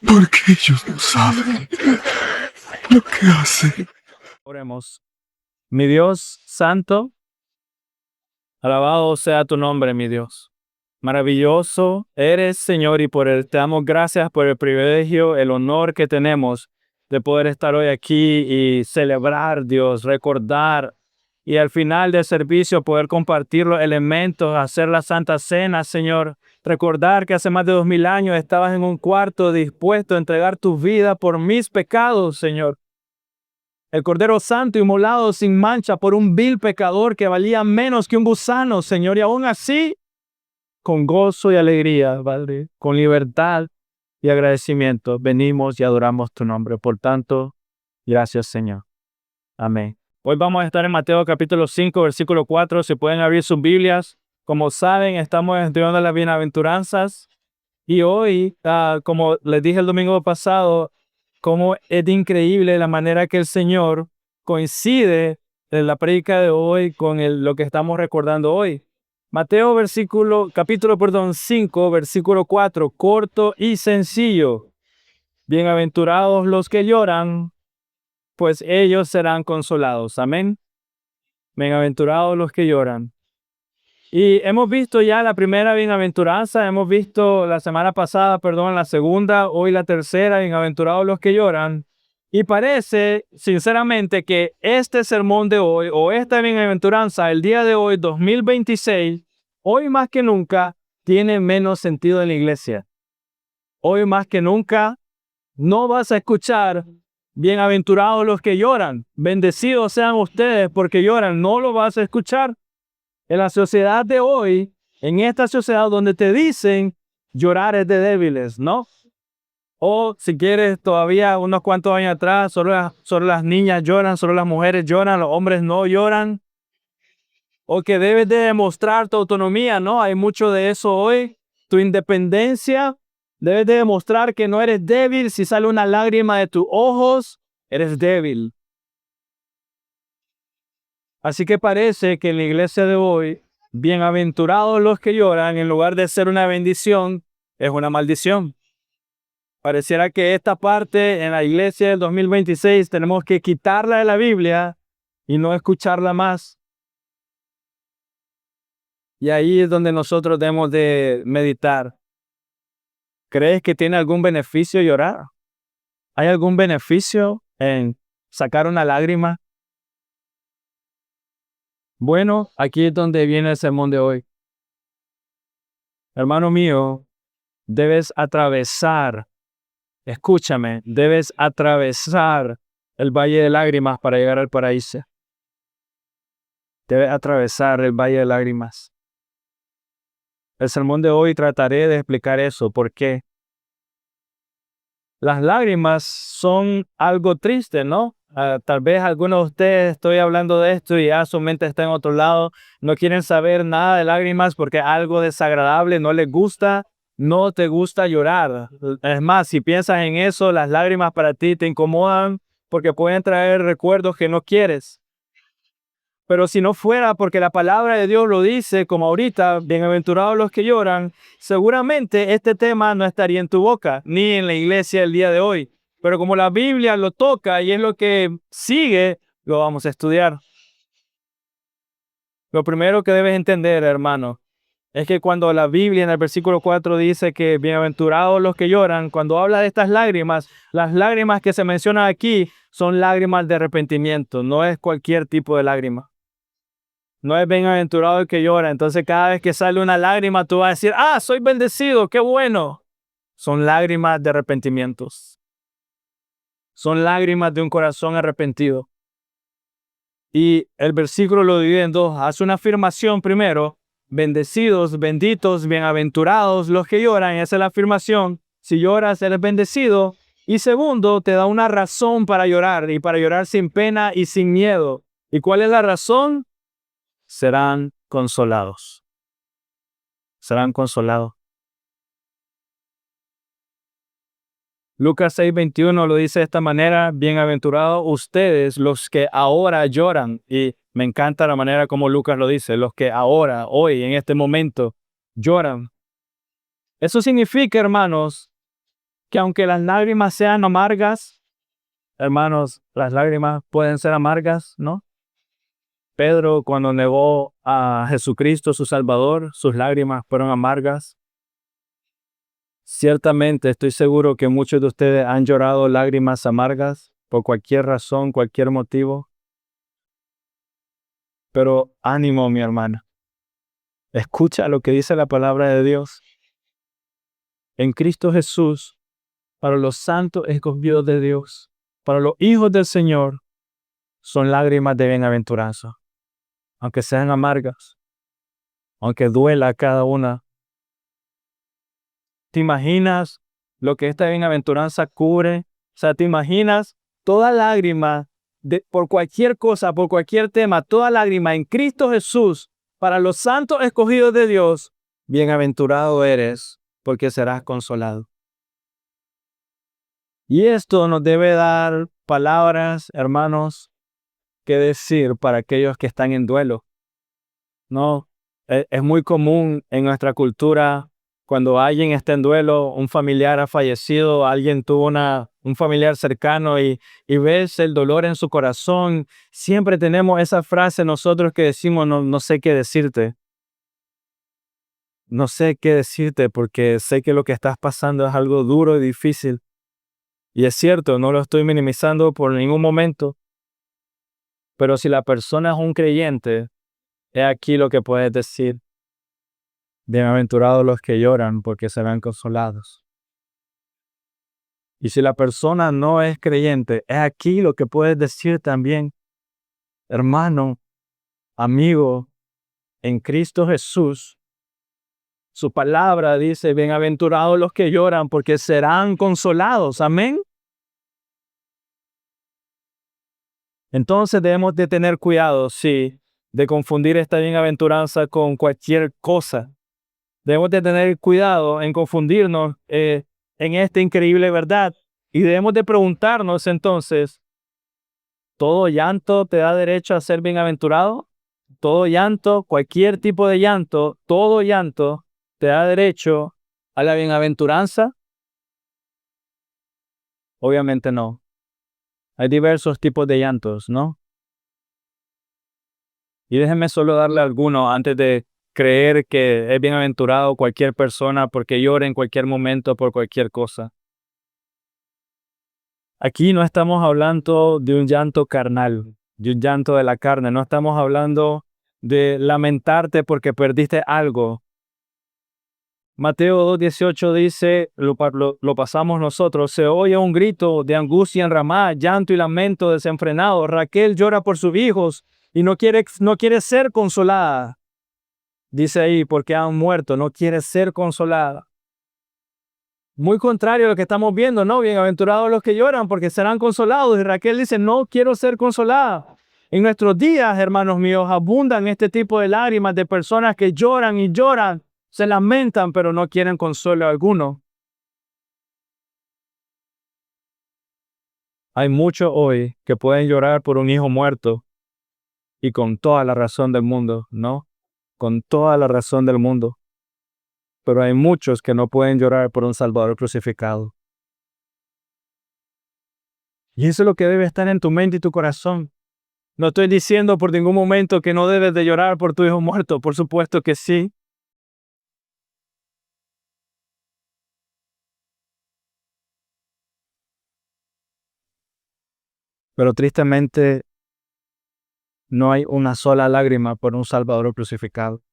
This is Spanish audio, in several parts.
porque ellos no saben lo que hacen. Oremos. Mi Dios santo, alabado sea tu nombre, mi Dios. Maravilloso eres, Señor, y te damos gracias por el privilegio, el honor que tenemos de poder estar hoy aquí y celebrar, Dios, recordar y al final del servicio poder compartir los elementos, hacer la Santa Cena, Señor. Recordar que hace más de 2000 años estabas en un cuarto dispuesto a entregar tu vida por mis pecados, Señor. El Cordero Santo inmolado sin mancha por un vil pecador que valía menos que un gusano, Señor, y aún así, con gozo y alegría, Padre, con libertad y agradecimiento, venimos y adoramos tu nombre. Por tanto, gracias, Señor. Amén. Hoy vamos a estar en Mateo capítulo 5, versículo 4. Si pueden abrir sus Biblias. Como saben, estamos estudiando las bienaventuranzas. Y hoy, como les dije el domingo pasado, cómo es increíble la manera que el Señor coincide en la prédica de hoy con lo que estamos recordando hoy. Mateo capítulo 5, versículo 4, corto y sencillo. Bienaventurados los que lloran, pues ellos serán consolados. Amén. Bienaventurados los que lloran. Y hemos visto ya la primera bienaventuranza, hemos visto la semana pasada, la segunda, hoy la tercera, bienaventurados los que lloran. Y parece, sinceramente, que este sermón de hoy, o esta bienaventuranza, el día de hoy, 2026, hoy más que nunca, tiene menos sentido en la iglesia. Hoy más que nunca, no vas a escuchar, bienaventurados los que lloran, bendecidos sean ustedes porque lloran, no lo vas a escuchar. En la sociedad de hoy, en esta sociedad donde te dicen llorar es de débiles, ¿no? O si quieres, todavía unos cuantos años atrás, solo las niñas lloran, solo las mujeres lloran, los hombres no lloran. O que debes de demostrar tu autonomía, ¿no? Hay mucho de eso hoy. Tu independencia, debes de demostrar que no eres débil. Si sale una lágrima de tus ojos, eres débil. Así que parece que en la iglesia de hoy, bienaventurados los que lloran, en lugar de ser una bendición, es una maldición. Pareciera que esta parte en la iglesia del 2026 tenemos que quitarla de la Biblia y no escucharla más. Y ahí es donde nosotros debemos de meditar. ¿Crees que tiene algún beneficio llorar? ¿Hay algún beneficio en sacar una lágrima? Bueno, aquí es donde viene el sermón de hoy. Hermano mío, debes atravesar, escúchame, debes atravesar el valle de lágrimas para llegar al paraíso. Debes atravesar el valle de lágrimas. El sermón de hoy trataré de explicar eso. ¿Por qué? Las lágrimas son algo triste, ¿no? Tal vez algunos de ustedes estoy hablando de esto y ya su mente está en otro lado. No quieren saber nada de lágrimas porque es algo desagradable, no les gusta, no te gusta llorar. Es más, si piensas en eso, las lágrimas para ti te incomodan porque pueden traer recuerdos que no quieres. Pero si no fuera porque la palabra de Dios lo dice, como ahorita, bienaventurados los que lloran, seguramente este tema no estaría en tu boca, ni en la iglesia el día de hoy. Pero como la Biblia lo toca y es lo que sigue, lo vamos a estudiar. Lo primero que debes entender, hermano, es que cuando la Biblia en el versículo 4 dice que bienaventurados los que lloran, cuando habla de estas lágrimas, las lágrimas que se mencionan aquí son lágrimas de arrepentimiento, no es cualquier tipo de lágrima. No es bienaventurado el que llora. Entonces cada vez que sale una lágrima, tú vas a decir, soy bendecido, qué bueno. Son lágrimas de arrepentimientos. Son lágrimas de un corazón arrepentido. Y el versículo lo divide en dos. Hace una afirmación primero. Bendecidos, benditos, bienaventurados los que lloran. Esa es la afirmación. Si lloras, eres bendecido. Y segundo, te da una razón para llorar. Y para llorar sin pena y sin miedo. ¿Y cuál es la razón? Serán consolados. Serán consolados. Lucas 6:21 lo dice de esta manera: bienaventurados ustedes los que ahora lloran. Y me encanta la manera como Lucas lo dice, los que ahora, hoy, en este momento, lloran. Eso significa, hermanos, que aunque las lágrimas sean amargas, hermanos, las lágrimas pueden ser amargas, ¿no? Pedro, cuando negó a Jesucristo, su Salvador, sus lágrimas fueron amargas. Ciertamente, estoy seguro que muchos de ustedes han llorado lágrimas amargas por cualquier razón, cualquier motivo. Pero ánimo, mi hermana. Escucha lo que dice la palabra de Dios. En Cristo Jesús, para los santos escogidos de Dios, para los hijos del Señor, son lágrimas de bienaventuranza, aunque sean amargas, aunque duela cada una. ¿Te imaginas lo que esta bienaventuranza cubre? O sea, ¿te imaginas toda lágrima por cualquier cosa, por cualquier tema, toda lágrima en Cristo Jesús, para los santos escogidos de Dios? Bienaventurado eres, porque serás consolado. Y esto nos debe dar palabras, hermanos, que decir para aquellos que están en duelo. No, es muy común en nuestra cultura cuando alguien está en duelo, un familiar ha fallecido, alguien tuvo un familiar cercano y ves el dolor en su corazón. Siempre tenemos esa frase nosotros que decimos, no sé qué decirte. No sé qué decirte porque sé que lo que estás pasando es algo duro y difícil. Y es cierto, no lo estoy minimizando por ningún momento. Pero si la persona es un creyente, he aquí lo que puedes decir. Bienaventurados los que lloran, porque serán consolados. Y si la persona no es creyente, he aquí lo que puedes decir también. Hermano, amigo, en Cristo Jesús, su palabra dice, bienaventurados los que lloran, porque serán consolados. Amén. Entonces debemos de tener cuidado, sí, de confundir esta bienaventuranza con cualquier cosa. Debemos de tener cuidado en confundirnos en esta increíble verdad. Y debemos de preguntarnos entonces, ¿todo llanto te da derecho a ser bienaventurado? ¿Todo llanto, cualquier tipo de llanto, todo llanto te da derecho a la bienaventuranza? Obviamente no. Hay diversos tipos de llantos, ¿no? Y déjenme solo darle algunos antes de creer que es bienaventurado cualquier persona porque llora en cualquier momento por cualquier cosa. Aquí no estamos hablando de un llanto carnal, de un llanto de la carne. No estamos hablando de lamentarte porque perdiste algo. Mateo 2:18 dice, lo pasamos nosotros, se oye un grito de angustia en Ramá, llanto y lamento desenfrenado. Raquel llora por sus hijos y no quiere ser consolada. Dice ahí, porque han muerto, no quiere ser consolada. Muy contrario a lo que estamos viendo, ¿no? Bienaventurados los que lloran, porque serán consolados. Y Raquel dice, no quiero ser consolada. En nuestros días, hermanos míos, abundan este tipo de lágrimas de personas que lloran y lloran, se lamentan, pero no quieren consuelo alguno. Hay muchos hoy que pueden llorar por un hijo muerto y con toda la razón del mundo, ¿no? Con toda la razón del mundo. Pero hay muchos que no pueden llorar por un Salvador crucificado. Y eso es lo que debe estar en tu mente y tu corazón. No estoy diciendo por ningún momento que no debes de llorar por tu hijo muerto. Por supuesto que sí. Pero tristemente no hay una sola lágrima por un Salvador crucificado.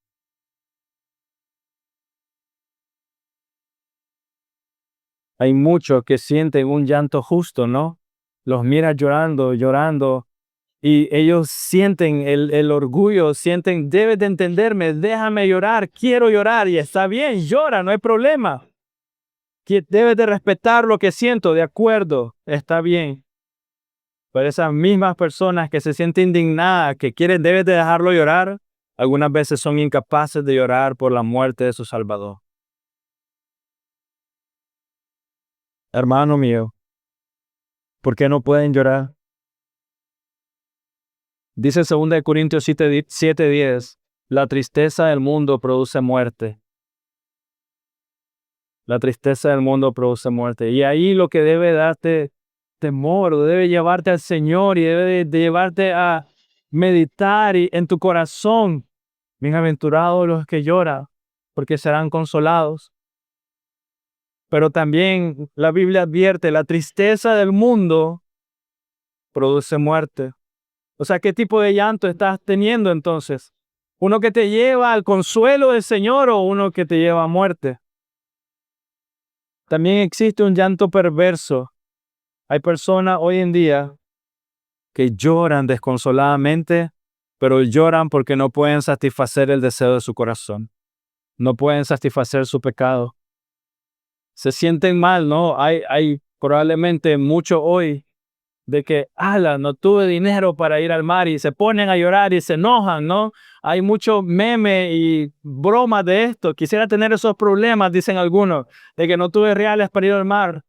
Hay muchos que sienten un llanto justo, ¿no? Los miras llorando, llorando, y ellos sienten el orgullo, sienten, debes de entenderme, déjame llorar, quiero llorar, y está bien, llora, no hay problema. Debes de respetar lo que siento, de acuerdo, está bien. Pero esas mismas personas que se sienten indignadas, que quieren, debes de dejarlo llorar, algunas veces son incapaces de llorar por la muerte de su Salvador. Hermano mío, ¿por qué no pueden llorar? Dice 2 Corintios 7:10, la tristeza del mundo produce muerte. La tristeza del mundo produce muerte. Y ahí lo que debe darte temor, o debe llevarte al Señor y debe de llevarte a meditar en tu corazón. Bienaventurados los que lloran, porque serán consolados. Pero también la Biblia advierte, la tristeza del mundo produce muerte. O sea, ¿qué tipo de llanto estás teniendo entonces? ¿Uno que te lleva al consuelo del Señor o uno que te lleva a muerte? También existe un llanto perverso. Hay personas hoy en día que lloran desconsoladamente, pero lloran porque no pueden satisfacer el deseo de su corazón. No pueden satisfacer su pecado. Se sienten mal, ¿no? Hay probablemente mucho hoy de que, ala, no tuve dinero para ir al mar y se ponen a llorar y se enojan, ¿no? Hay mucho meme y bromas de esto. Quisiera tener esos problemas, dicen algunos, de que no tuve reales para ir al mar.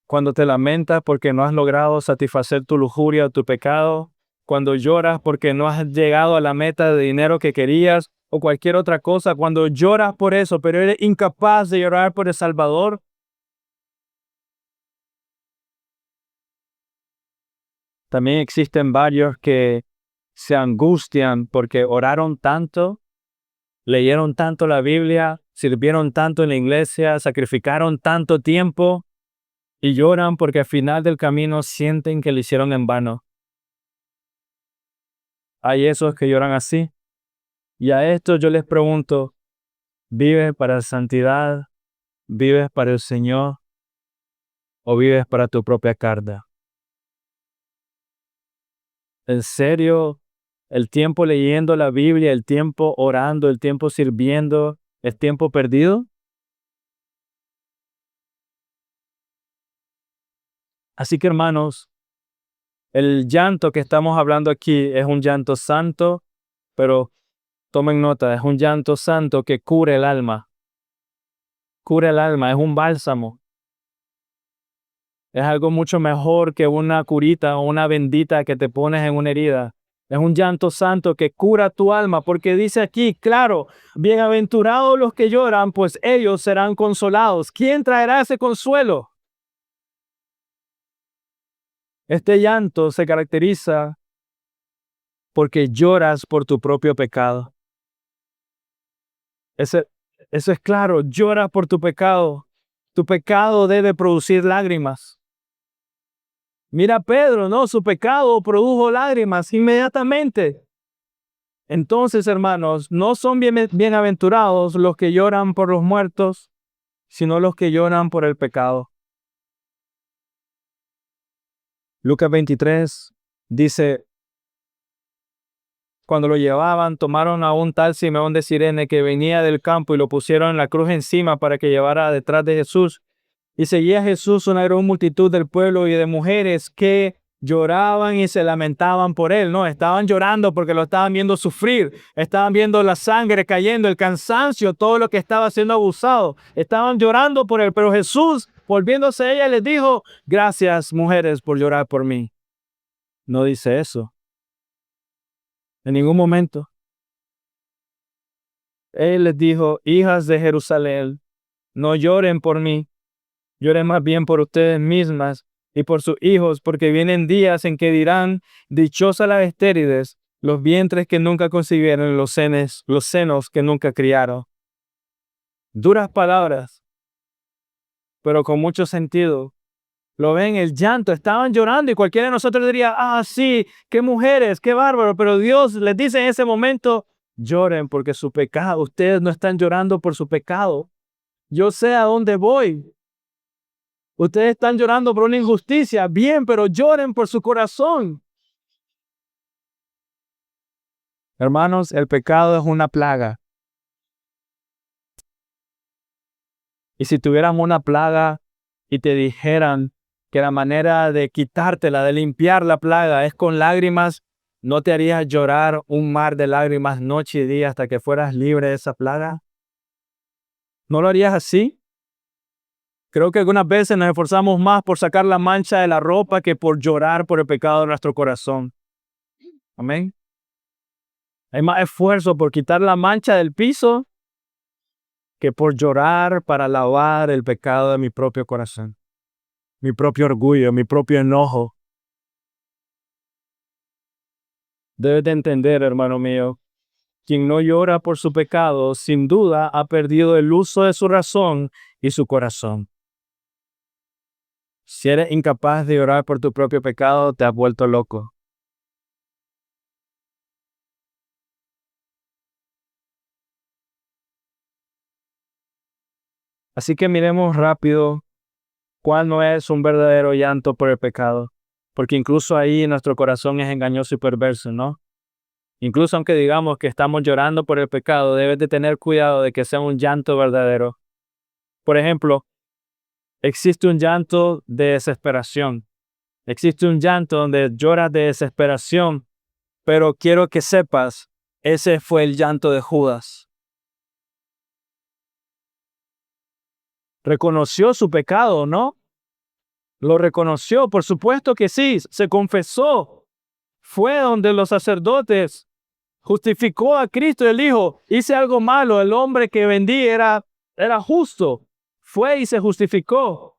Cuando te lamentas porque no has logrado satisfacer tu lujuria o tu pecado, cuando lloras porque no has llegado a la meta de dinero que querías o cualquier otra cosa, cuando lloras por eso, pero eres incapaz de llorar por el Salvador. También existen varios que se angustian porque oraron tanto, leyeron tanto la Biblia, sirvieron tanto en la iglesia, sacrificaron tanto tiempo y lloran porque al final del camino sienten que lo hicieron en vano. Hay esos que lloran así. Y a estos yo les pregunto, ¿vives para santidad? ¿Vives para el Señor? ¿O vives para tu propia carne? ¿En serio? ¿El tiempo leyendo la Biblia, el tiempo orando, el tiempo sirviendo, es tiempo perdido? Así que hermanos, el llanto que estamos hablando aquí es un llanto santo, pero tomen nota, es un llanto santo que cura el alma. Cura el alma, es un bálsamo. Es algo mucho mejor que una curita o una bendita que te pones en una herida. Es un llanto santo que cura tu alma, porque dice aquí, claro, bienaventurados los que lloran, pues ellos serán consolados. ¿Quién traerá ese consuelo? Este llanto se caracteriza porque lloras por tu propio pecado. Ese- Eso es claro, lloras por tu pecado. Tu pecado debe producir lágrimas. Mira a Pedro, ¿no? Su pecado produjo lágrimas inmediatamente. Entonces, hermanos, no son bienaventurados los que lloran por los muertos, sino los que lloran por el pecado. Lucas 23 dice, cuando lo llevaban, tomaron a un tal Simeón de Cirene que venía del campo y lo pusieron en la cruz encima para que llevara detrás de Jesús. Y seguía a Jesús una gran multitud del pueblo y de mujeres que lloraban y se lamentaban por él, ¿no? Estaban llorando porque lo estaban viendo sufrir, estaban viendo la sangre cayendo, el cansancio, todo lo que estaba siendo abusado. Estaban llorando por él, pero Jesús, volviéndose a ella, les dijo, gracias, mujeres, por llorar por mí. No dice eso. En ningún momento. Él les dijo, hijas de Jerusalén, no lloren por mí, lloren más bien por ustedes mismas y por sus hijos, porque vienen días en que dirán, dichosas las estériles, los vientres que nunca concibieron, los senos que nunca criaron. Duras palabras, pero con mucho sentido. Lo ven, el llanto, estaban llorando y cualquiera de nosotros diría, ah, sí, qué mujeres, qué bárbaro, pero Dios les dice en ese momento, lloren porque su pecado, ustedes no están llorando por su pecado. Yo sé a dónde voy. Ustedes están llorando por una injusticia, bien, pero lloren por su corazón. Hermanos, el pecado es una plaga. Y si tuviéramos una plaga y te dijeran que la manera de quitártela, de limpiar la plaga es con lágrimas, ¿no te harías llorar un mar de lágrimas noche y día hasta que fueras libre de esa plaga? ¿No lo harías así? Creo que algunas veces nos esforzamos más por sacar la mancha de la ropa que por llorar por el pecado de nuestro corazón. Amén. Hay más esfuerzo por quitar la mancha del piso que por llorar para lavar el pecado de mi propio corazón, mi propio orgullo, mi propio enojo. Debes de entender, hermano mío, quien no llora por su pecado, sin duda ha perdido el uso de su razón y su corazón. Si eres incapaz de llorar por tu propio pecado, te has vuelto loco. Así que miremos rápido cuál no es un verdadero llanto por el pecado, porque incluso ahí nuestro corazón es engañoso y perverso, ¿no? Incluso aunque digamos que estamos llorando por el pecado, debes de tener cuidado de que sea un llanto verdadero. Por ejemplo, existe un llanto de desesperación. Existe un llanto donde lloras de desesperación, pero quiero que sepas, ese fue el llanto de Judas. Reconoció su pecado, ¿no? Lo reconoció, por supuesto que sí, se confesó. Fue donde los sacerdotes justificó a Cristo y él dijo, hice algo malo, el hombre que vendí era justo. Fue y se justificó.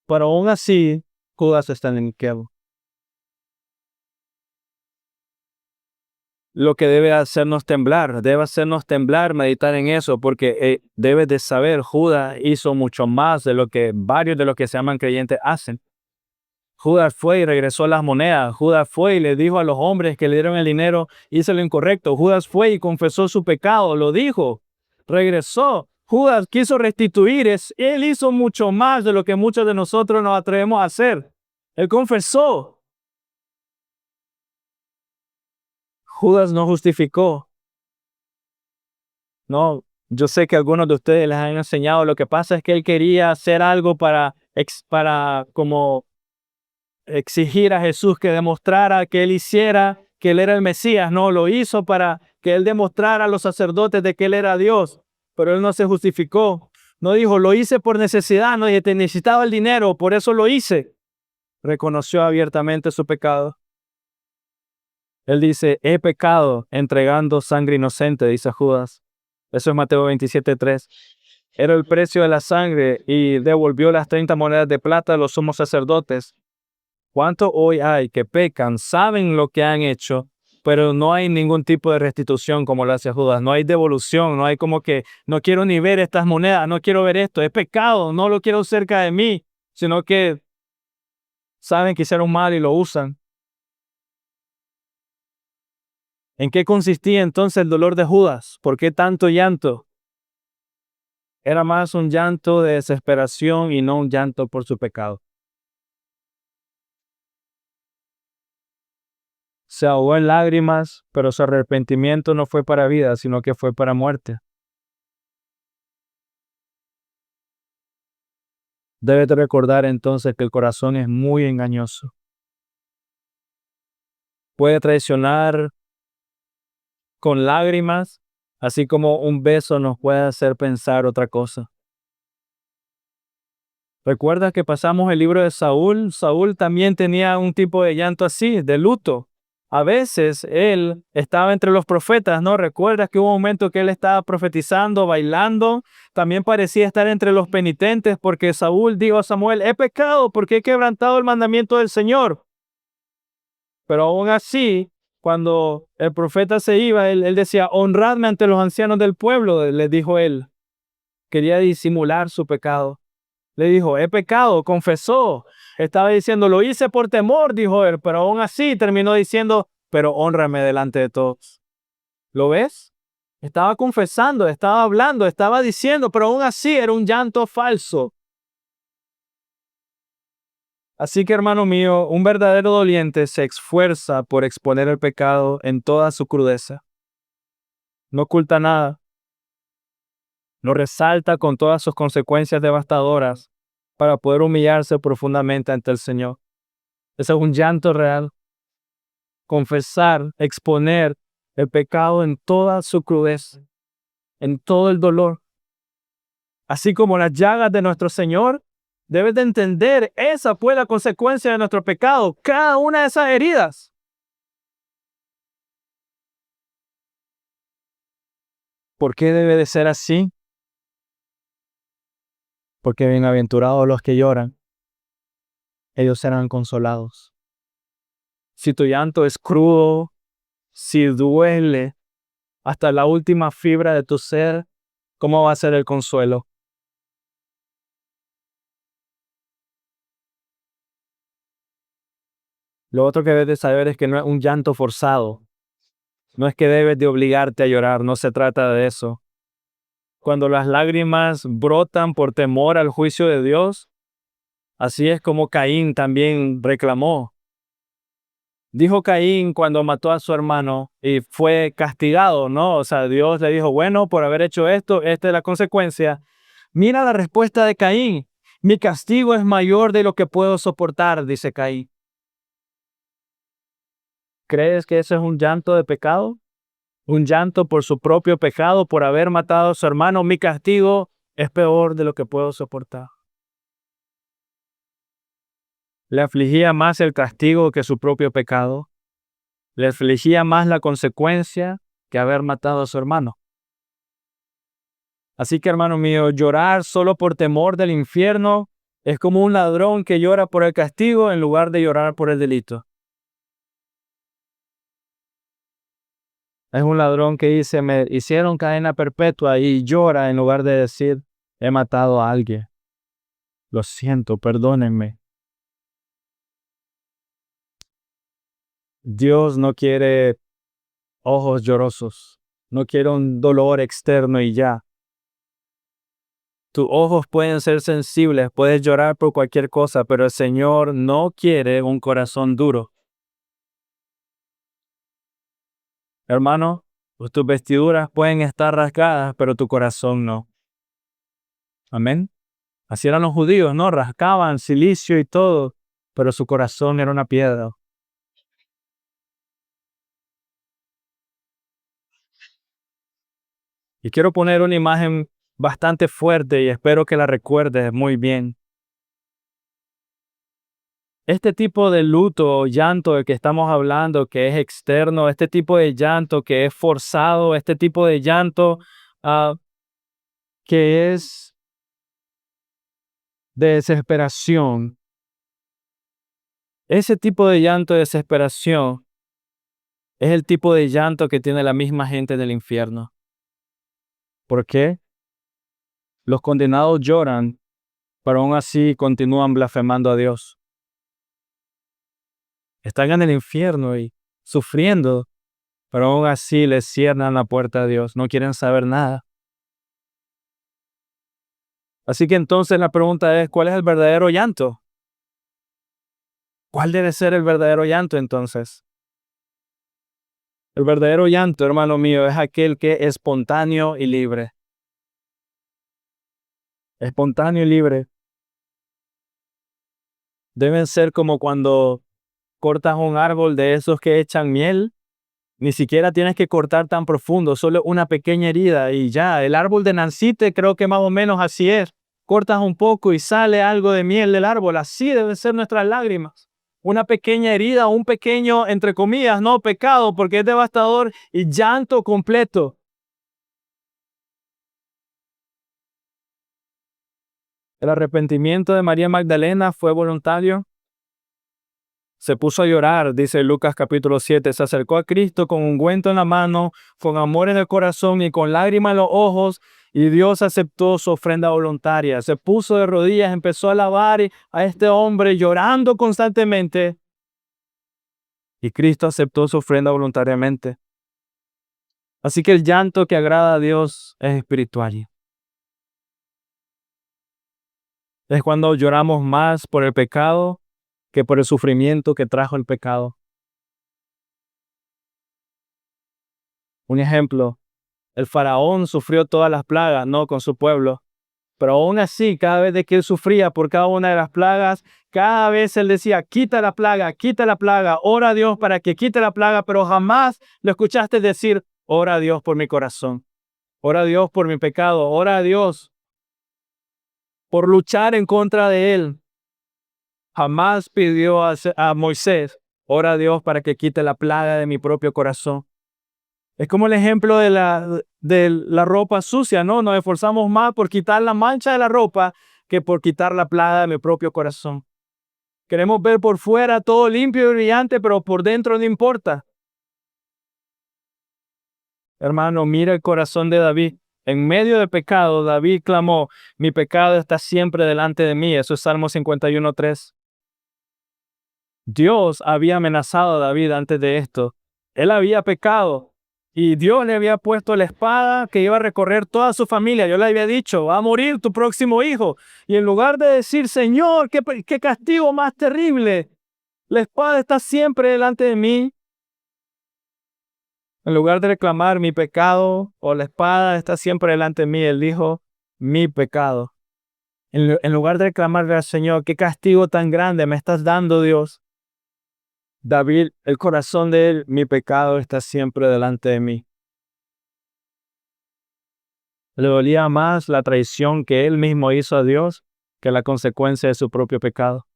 Pero aún así, Judas está en el infierno. Lo que debe hacernos temblar, meditar en eso, porque debes de saber, Judas hizo mucho más de lo que varios de los que se llaman creyentes hacen. Judas fue y regresó las monedas. Judas fue y le dijo a los hombres que le dieron el dinero, hizo lo incorrecto. Judas fue y confesó su pecado, lo dijo, regresó. Judas quiso restituir, él hizo mucho más de lo que muchos de nosotros nos atrevemos a hacer. Él confesó. Judas no justificó. No, yo sé que algunos de ustedes les han enseñado. Lo que pasa es que él quería hacer algo para como exigir a Jesús que demostrara que él hiciera, que él era el Mesías. No, lo hizo para que él demostrara a los sacerdotes de que él era Dios. Pero él no se justificó. No dijo, lo hice por necesidad, no, te necesitaba el dinero, por eso lo hice. Reconoció abiertamente su pecado. Él dice, he pecado entregando sangre inocente, dice Judas. Eso es Mateo 27:3. Era el precio de la sangre y devolvió las 30 monedas de plata a los sumos sacerdotes. ¿Cuántos hoy hay que pecan, saben lo que han hecho, pero no hay ningún tipo de restitución como lo hace Judas? No hay devolución, no hay como que no quiero ni ver estas monedas, no quiero ver esto, es pecado, no lo quiero cerca de mí, sino que saben que hicieron mal y lo usan. ¿En qué consistía entonces el dolor de Judas? ¿Por qué tanto llanto? Era más un llanto de desesperación y no un llanto por su pecado. Se ahogó en lágrimas, pero su arrepentimiento no fue para vida, sino que fue para muerte. Debes de recordar entonces que el corazón es muy engañoso. Puede traicionar con lágrimas, así como un beso nos puede hacer pensar otra cosa. ¿Recuerdas que pasamos el libro de Saúl? Saúl también tenía un tipo de llanto así, de luto. A veces él estaba entre los profetas, ¿no? ¿Recuerdas que hubo un momento que él estaba profetizando, bailando? También parecía estar entre los penitentes porque Saúl dijo a Samuel, he pecado porque he quebrantado el mandamiento del Señor. Pero aún así, cuando el profeta se iba, él decía, honradme ante los ancianos del pueblo, le dijo él. Quería disimular su pecado. Le dijo, he pecado, confesó. Estaba diciendo, lo hice por temor, dijo él, pero aún así terminó diciendo, pero hónrame delante de todos. ¿Lo ves? Estaba confesando, estaba hablando, estaba diciendo, pero aún así era un llanto falso. Así que, hermano mío, un verdadero doliente se esfuerza por exponer el pecado en toda su crudeza. No oculta nada. Lo resalta con todas sus consecuencias devastadoras para poder humillarse profundamente ante el Señor. Ese es un llanto real. Confesar, exponer el pecado en toda su crudeza, en todo el dolor. Así como las llagas de nuestro Señor, debes de entender, esa fue la consecuencia de nuestro pecado, cada una de esas heridas. ¿Por qué debe de ser así? Porque bienaventurados los que lloran, ellos serán consolados. Si tu llanto es crudo, si duele hasta la última fibra de tu ser, ¿cómo va a ser el consuelo? Lo otro que debes de saber es que no es un llanto forzado. No es que debes de obligarte a llorar, no se trata de eso. Cuando las lágrimas brotan por temor al juicio de Dios, así es como Caín también reclamó. Dijo Caín cuando mató a su hermano y fue castigado, ¿no? O sea, Dios le dijo, bueno, por haber hecho esto, esta es la consecuencia. Mira la respuesta de Caín. Mi castigo es mayor de lo que puedo soportar, dice Caín. ¿Crees que ese es un llanto de pecado? Un llanto por su propio pecado, por haber matado a su hermano. Mi castigo es peor de lo que puedo soportar. Le afligía más el castigo que su propio pecado. Le afligía más la consecuencia que haber matado a su hermano. Así que, hermano mío, llorar solo por temor del infierno es como un ladrón que llora por el castigo en lugar de llorar por el delito. Es un ladrón que dice, me hicieron cadena perpetua y llora en lugar de decir, he matado a alguien. Lo siento, perdónenme. Dios no quiere ojos llorosos. No quiere un dolor externo y ya. Tus ojos pueden ser sensibles, puedes llorar por cualquier cosa, pero el Señor no quiere un corazón duro. Hermano, tus vestiduras pueden estar rasgadas, pero tu corazón no. Amén. Así eran los judíos, ¿no? Rascaban silicio y todo, pero su corazón era una piedra. Y quiero poner una imagen bastante fuerte y espero que la recuerdes muy bien. Este tipo de luto o llanto del que estamos hablando, que es externo, este tipo de llanto que es forzado, este tipo de llanto ah, que es de desesperación, ese tipo de llanto de desesperación es el tipo de llanto que tiene la misma gente del infierno. ¿Por qué? Los condenados lloran, pero aún así continúan blasfemando a Dios. Están en el infierno y sufriendo, pero aún así les cierran la puerta a Dios. No quieren saber nada. Así que entonces la pregunta es, ¿cuál es el verdadero llanto? ¿Cuál debe ser el verdadero llanto entonces? El verdadero llanto, hermano mío, es aquel que es espontáneo y libre. Espontáneo y libre. Deben ser como cuando cortas un árbol de esos que echan miel. Ni siquiera tienes que cortar tan profundo, solo una pequeña herida y ya. El árbol de Nancite creo que más o menos así es. Cortas un poco y sale algo de miel del árbol. Así deben ser nuestras lágrimas. Una pequeña herida, un pequeño, entre comillas, no pecado, porque es devastador, y llanto completo. El arrepentimiento de María Magdalena fue voluntario. Se puso a llorar, dice Lucas capítulo 7, se acercó a Cristo con ungüento en la mano, con amor en el corazón y con lágrimas en los ojos, y Dios aceptó su ofrenda voluntaria. Se puso de rodillas, empezó a alabar a este hombre llorando constantemente, y Cristo aceptó su ofrenda voluntariamente. Así que el llanto que agrada a Dios es espiritual. Es cuando lloramos más por el pecado que por el sufrimiento que trajo el pecado. Un ejemplo, el faraón sufrió todas las plagas, ¿no? Con su pueblo. Pero aún así, cada vez de que él sufría por cada una de las plagas, cada vez él decía, quita la plaga, ora a Dios para que quite la plaga, pero jamás lo escuchaste decir, ora a Dios por mi corazón, ora a Dios por mi pecado, ora a Dios por luchar en contra de él. Jamás pidió a Moisés, ora a Dios para que quite la plaga de mi propio corazón. Es como el ejemplo de la ropa sucia, ¿no? Nos esforzamos más por quitar la mancha de la ropa que por quitar la plaga de mi propio corazón. Queremos ver por fuera todo limpio y brillante, pero por dentro no importa. Hermano, mira el corazón de David. En medio de pecado, David clamó, mi pecado está siempre delante de mí. Eso es Salmo 51:3. Dios había amenazado a David antes de esto. Él había pecado y Dios le había puesto la espada que iba a recorrer toda su familia. Yo le había dicho, va a morir tu próximo hijo. Y en lugar de decir, Señor, qué castigo más terrible, la espada está siempre delante de mí. En lugar de reclamar mi pecado o la espada está siempre delante de mí, él dijo, mi pecado. En lugar de reclamarle al Señor, qué castigo tan grande me estás dando, Dios. David, el corazón de él, mi pecado está siempre delante de mí. Le dolía más la traición que él mismo hizo a Dios que la consecuencia de su propio pecado.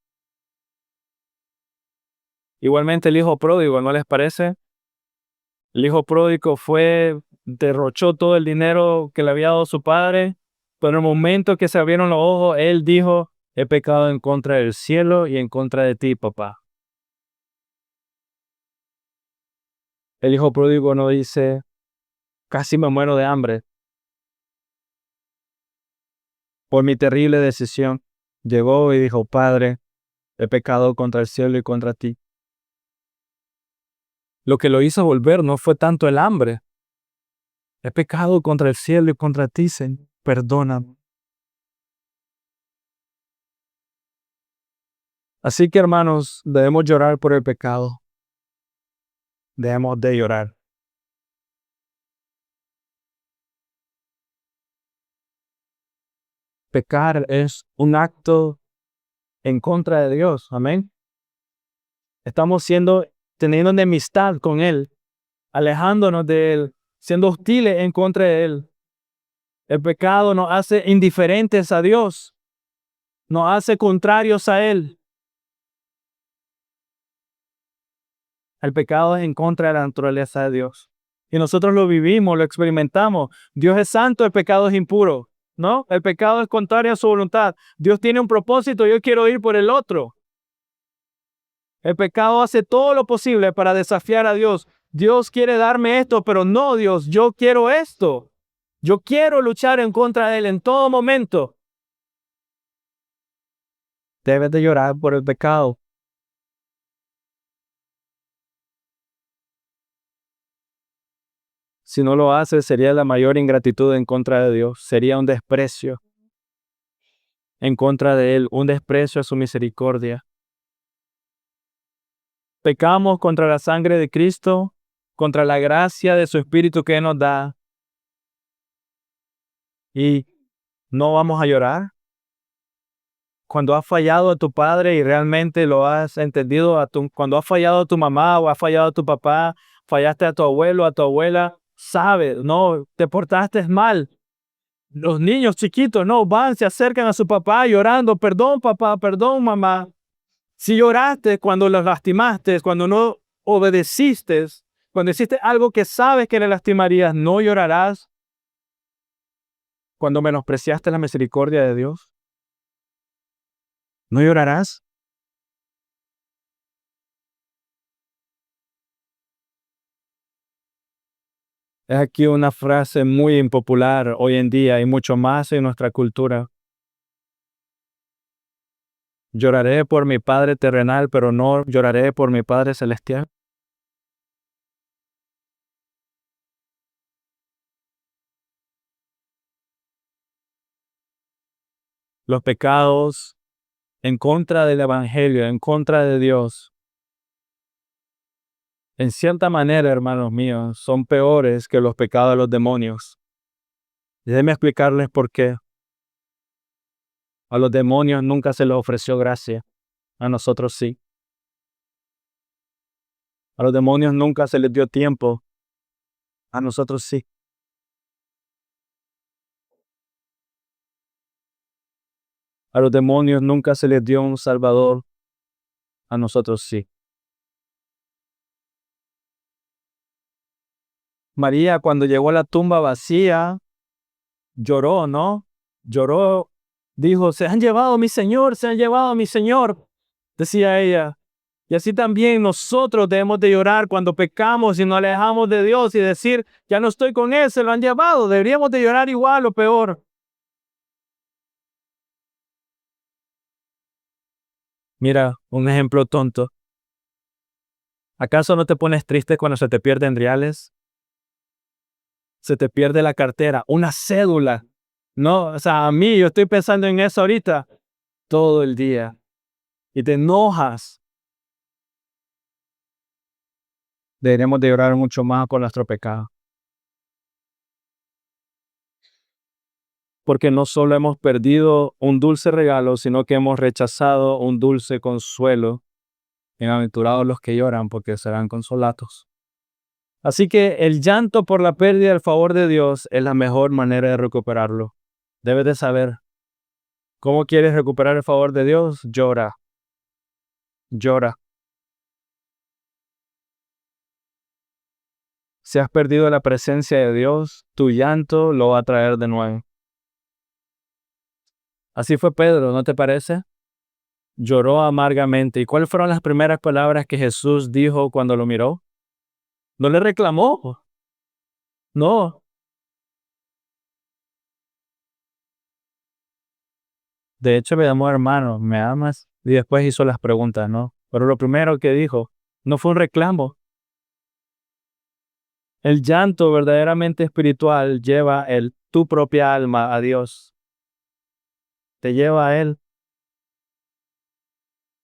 Igualmente el hijo pródigo, ¿no les parece? El hijo pródigo derrochó todo el dinero que le había dado su padre, pero en el momento que se abrieron los ojos, él dijo, he pecado en contra del cielo y en contra de ti, papá. El hijo pródigo no dice, casi me muero de hambre por mi terrible decisión. Llegó y dijo, Padre, he pecado contra el cielo y contra ti. Lo que lo hizo volver no fue tanto el hambre. He pecado contra el cielo y contra ti, Señor. Perdóname. Así que, hermanos, debemos llorar por el pecado. Debemos de llorar. Pecar es un acto en contra de Dios. Amén. Estamos teniendo enemistad con Él, alejándonos de Él, siendo hostiles en contra de Él. El pecado nos hace indiferentes a Dios, nos hace contrarios a Él. El pecado es en contra de la naturaleza de Dios. Y nosotros lo vivimos, lo experimentamos. Dios es santo, el pecado es impuro. ¿No? El pecado es contrario a su voluntad. Dios tiene un propósito, yo quiero ir por el otro. El pecado hace todo lo posible para desafiar a Dios. Dios quiere darme esto, pero no, Dios, yo quiero esto. Yo quiero luchar en contra de Él en todo momento. Debes de llorar por el pecado. Si no lo haces, sería la mayor ingratitud en contra de Dios. Sería un desprecio en contra de Él, un desprecio a su misericordia. Pecamos contra la sangre de Cristo, contra la gracia de su Espíritu que nos da. Y no vamos a llorar. Cuando has fallado a tu padre y realmente lo has entendido, cuando has fallado a tu mamá o has fallado a tu papá, fallaste a tu abuelo, a tu abuela, sabes, no, te portaste mal. Los niños chiquitos, no, se acercan a su papá llorando, perdón papá, perdón mamá. Si lloraste cuando los lastimaste, cuando no obedeciste, cuando hiciste algo que sabes que le lastimarías, ¿no llorarás cuando menospreciaste la misericordia de Dios? ¿No llorarás? Es aquí una frase muy impopular hoy en día y mucho más en nuestra cultura. Lloraré por mi Padre terrenal, pero no lloraré por mi Padre celestial. Los pecados en contra del Evangelio, en contra de Dios, en cierta manera, hermanos míos, son peores que los pecados de los demonios. Déjenme explicarles por qué. A los demonios nunca se les ofreció gracia, a nosotros sí. A los demonios nunca se les dio tiempo, a nosotros sí. A los demonios nunca se les dio un Salvador, a nosotros sí. María, cuando llegó a la tumba vacía, lloró, ¿no? Lloró, dijo, se han llevado a mi Señor, se han llevado a mi Señor, decía ella. Y así también nosotros debemos de llorar cuando pecamos y nos alejamos de Dios y decir, ya no estoy con Él, se lo han llevado. Deberíamos de llorar igual o peor. Mira, un ejemplo tonto. ¿Acaso no te pones triste cuando se te pierden reales? Se te pierde la cartera, una cédula. No, o sea, a mí, yo estoy pensando en eso ahorita todo el día. Y te enojas. Deberíamos de llorar mucho más con nuestro pecado. Porque no solo hemos perdido un dulce regalo, sino que hemos rechazado un dulce consuelo. Bienaventurados los que lloran, porque serán consolados. Así que el llanto por la pérdida del favor de Dios es la mejor manera de recuperarlo. Debes de saber. ¿Cómo quieres recuperar el favor de Dios? Llora. Llora. Si has perdido la presencia de Dios, tu llanto lo va a traer de nuevo. Así fue Pedro, ¿no te parece? Lloró amargamente. ¿Y cuáles fueron las primeras palabras que Jesús dijo cuando lo miró? No le reclamó. No. De hecho, me llamó hermano, ¿me amas? Y después hizo las preguntas, ¿no? Pero lo primero que dijo no fue un reclamo. El llanto verdaderamente espiritual lleva tu propia alma a Dios. Te lleva a Él.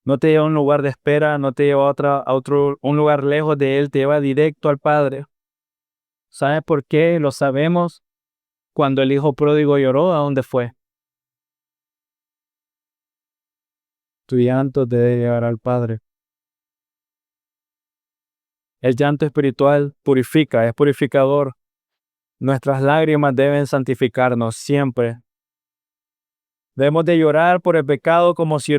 No te lleva a un lugar de espera, no te lleva un lugar lejos de Él, te lleva directo al Padre. ¿Sabes por qué? Lo sabemos. Cuando el hijo pródigo lloró, ¿a dónde fue? Tu llanto te debe llevar al Padre. El llanto espiritual purifica, es purificador. Nuestras lágrimas deben santificarnos siempre. Debemos de llorar por el pecado como si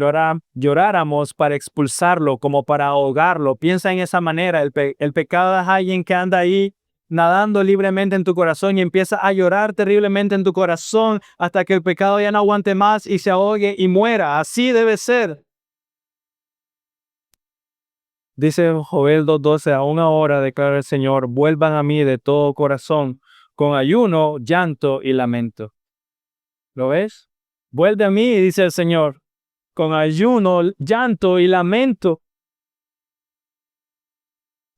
lloráramos para expulsarlo, como para ahogarlo. Piensa en esa manera. El pecado es alguien que anda ahí nadando libremente en tu corazón y empieza a llorar terriblemente en tu corazón hasta que el pecado ya no aguante más y se ahogue y muera. Así debe ser. Dice Joel 2:12, aún ahora declara el Señor, vuelvan a mí de todo corazón, con ayuno, llanto y lamento. ¿Lo ves? Vuelve a mí, dice el Señor, con ayuno, llanto y lamento.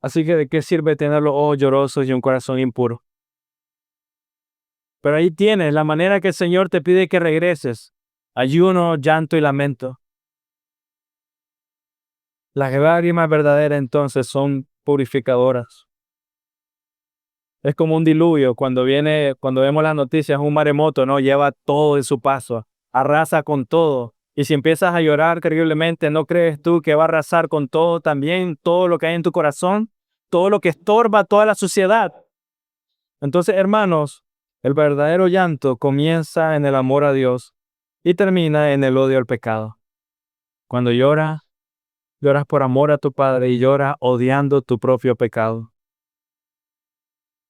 Así que ¿de qué sirve tener los ojos llorosos y un corazón impuro? Pero ahí tienes la manera que el Señor te pide que regreses. Ayuno, llanto y lamento. Las lágrimas verdaderas entonces son purificadoras. Es como un diluvio cuando vemos las noticias, un maremoto, ¿no? Lleva todo en su paso, arrasa con todo. Y si empiezas a llorar terriblemente, ¿no crees tú que va a arrasar con todo también, todo lo que hay en tu corazón? Todo lo que estorba toda la suciedad. Entonces, hermanos, el verdadero llanto comienza en el amor a Dios y termina en el odio al pecado. Cuando lloras, lloras por amor a tu Padre y lloras odiando tu propio pecado.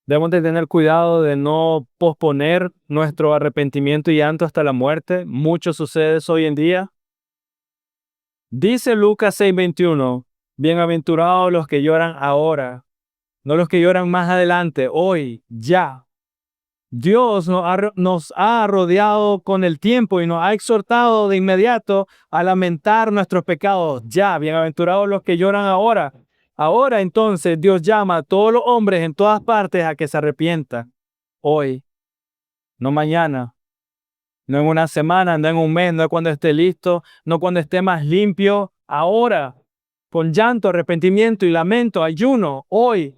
Debemos de tener cuidado de no posponer nuestro arrepentimiento y llanto hasta la muerte. Mucho sucede eso hoy en día. Dice Lucas 6:21, bienaventurados los que lloran ahora, no los que lloran más adelante, hoy, ya. Dios nos ha rodeado con el tiempo y nos ha exhortado de inmediato a lamentar nuestros pecados. Ya, bienaventurados los que lloran ahora. Ahora entonces Dios llama a todos los hombres en todas partes a que se arrepientan. Hoy, no mañana, no en una semana, no en un mes, no cuando esté listo, no cuando esté más limpio. Ahora, con llanto, arrepentimiento y lamento, ayuno, hoy.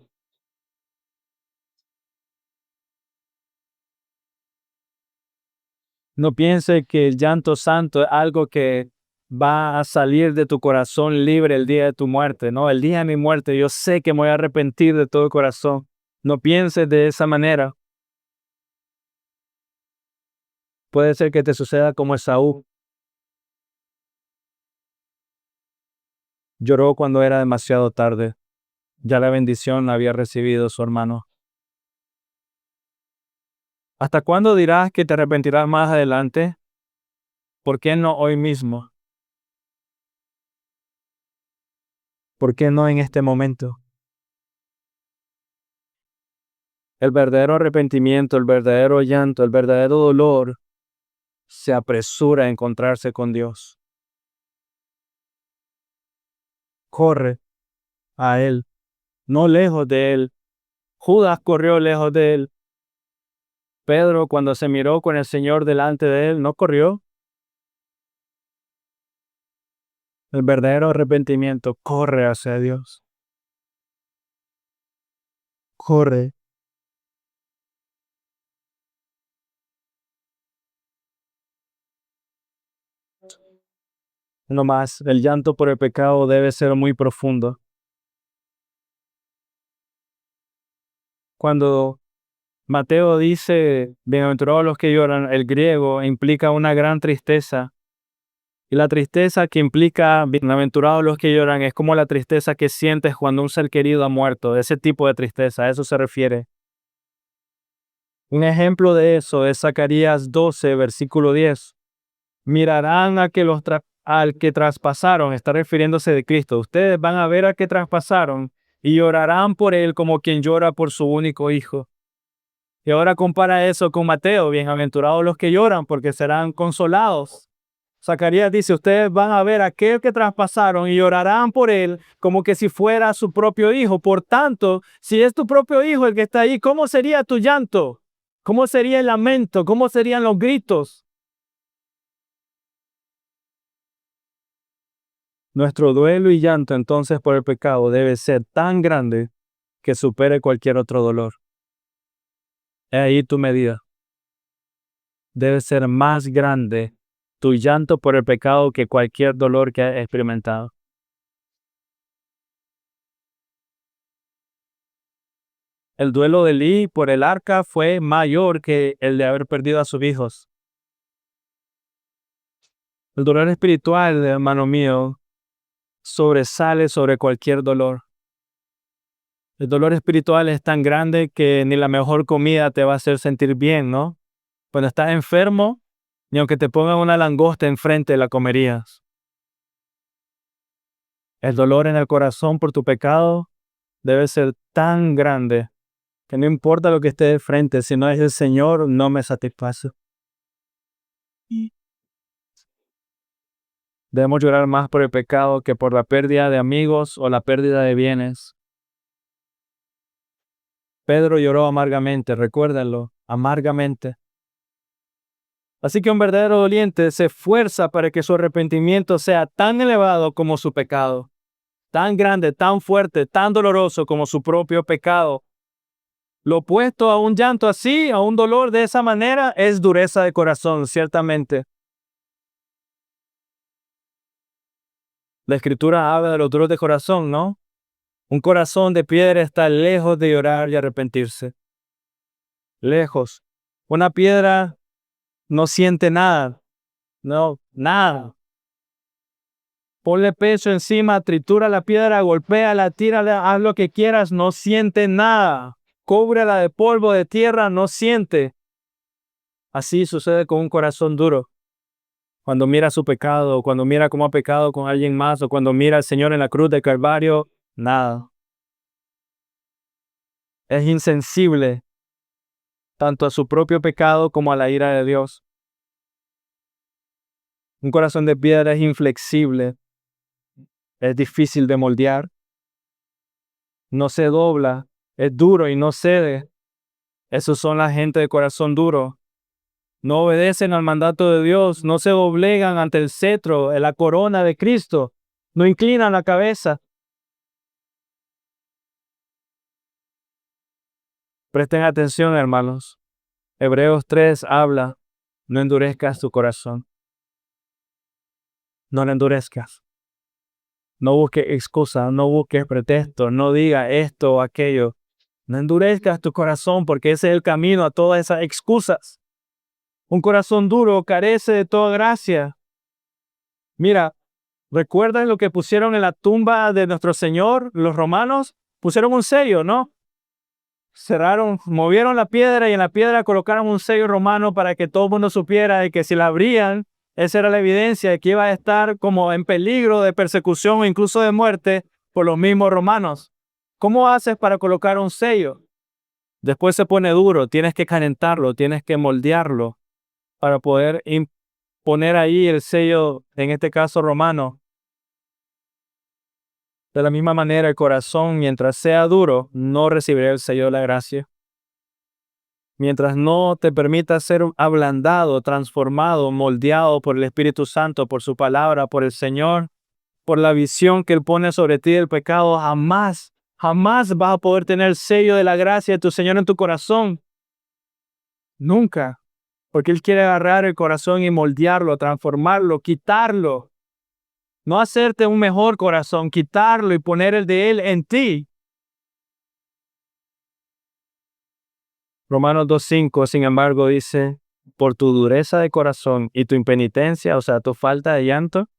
No piense que el llanto santo es algo que va a salir de tu corazón libre el día de tu muerte. No, el día de mi muerte yo sé que me voy a arrepentir de todo corazón. No pienses de esa manera. Puede ser que te suceda como Esaú. Lloró cuando era demasiado tarde. Ya la bendición la había recibido su hermano. ¿Hasta cuándo dirás que te arrepentirás más adelante? ¿Por qué no hoy mismo? ¿Por qué no en este momento? El verdadero arrepentimiento, el verdadero llanto, el verdadero dolor se apresura a encontrarse con Dios. Corre a Él, no lejos de Él. Judas corrió lejos de Él. Pedro, cuando se miró con el Señor delante de Él, no corrió. El verdadero arrepentimiento corre hacia Dios. Corre. No más, el llanto por el pecado debe ser muy profundo. Cuando Mateo dice, bienaventurados los que lloran, el griego implica una gran tristeza. Y la tristeza que implica, bienaventurados los que lloran, es como la tristeza que sientes cuando un ser querido ha muerto. Ese tipo de tristeza, a eso se refiere. Un ejemplo de eso es Zacarías 12, versículo 10. Mirarán al que traspasaron, está refiriéndose de Cristo. Ustedes van a ver al que traspasaron y llorarán por él como quien llora por su único hijo. Y ahora compara eso con Mateo, bienaventurados los que lloran porque serán consolados. Zacarías dice, ustedes van a ver a aquel que traspasaron y llorarán por él como que si fuera su propio hijo. Por tanto, si es tu propio hijo el que está ahí, ¿cómo sería tu llanto? ¿Cómo sería el lamento? ¿Cómo serían los gritos? Nuestro duelo y llanto entonces por el pecado debe ser tan grande que supere cualquier otro dolor. He ahí tu medida. Debe ser más grande tu llanto por el pecado que cualquier dolor que hayas experimentado. El duelo de Elí por el arca fue mayor que el de haber perdido a sus hijos. El dolor espiritual, hermano mío, sobresale sobre cualquier dolor. El dolor espiritual es tan grande que ni la mejor comida te va a hacer sentir bien, ¿no? Cuando estás enfermo, ni aunque te pongan una langosta enfrente la comerías. El dolor en el corazón por tu pecado debe ser tan grande que no importa lo que esté de frente, si no es el Señor, no me satisface. Debemos llorar más por el pecado que por la pérdida de amigos o la pérdida de bienes. Pedro lloró amargamente, recuérdalo, amargamente. Así que un verdadero doliente se esfuerza para que su arrepentimiento sea tan elevado como su pecado, tan grande, tan fuerte, tan doloroso como su propio pecado. Lo opuesto a un llanto así, a un dolor de esa manera, es dureza de corazón, ciertamente. La Escritura habla de los duros de corazón, ¿no? Un corazón de piedra está lejos de llorar y arrepentirse. Lejos. Una piedra no siente nada. No, nada. Ponle peso encima, tritura la piedra, golpéala, tírala, haz lo que quieras, no siente nada. Cúbrela de polvo de tierra, no siente. Así sucede con un corazón duro. Cuando mira su pecado, cuando mira cómo ha pecado con alguien más, o cuando mira al Señor en la cruz del Calvario, nada. Es insensible tanto a su propio pecado como a la ira de Dios. Un corazón de piedra es inflexible, es difícil de moldear, no se dobla, es duro y no cede. Esos son la gente de corazón duro. No obedecen al mandato de Dios, no se doblegan ante el cetro, la corona de Cristo, no inclinan la cabeza. Presten atención, hermanos. Hebreos 3 habla, no endurezcas tu corazón. No lo endurezcas. No busques excusa, no busques pretexto, no diga esto o aquello. No endurezcas tu corazón porque ese es el camino a todas esas excusas. Un corazón duro carece de toda gracia. Mira, ¿recuerdan lo que pusieron en la tumba de nuestro Señor, los romanos? Pusieron un sello, ¿no? cerraron, movieron la piedra y en la piedra colocaron un sello romano para que todo el mundo supiera de que si la abrían, esa era la evidencia de que iba a estar como en peligro de persecución o incluso de muerte por los mismos romanos. ¿Cómo haces para colocar un sello? Después se pone duro, tienes que calentarlo, tienes que moldearlo para poder poner ahí el sello, en este caso romano. De la misma manera, el corazón, mientras sea duro, no recibirá el sello de la gracia. Mientras no te permita ser ablandado, transformado, moldeado por el Espíritu Santo, por su palabra, por el Señor, por la visión que Él pone sobre ti del pecado, jamás vas a poder tener el sello de la gracia de tu Señor en tu corazón. Nunca. Porque Él quiere agarrar el corazón y moldearlo, transformarlo, quitarlo. No hacerte un mejor corazón, quitarlo y poner el de Él en ti. Romanos 2:5, sin embargo, dice, por tu dureza de corazón y tu impenitencia, o sea, tu falta de llanto,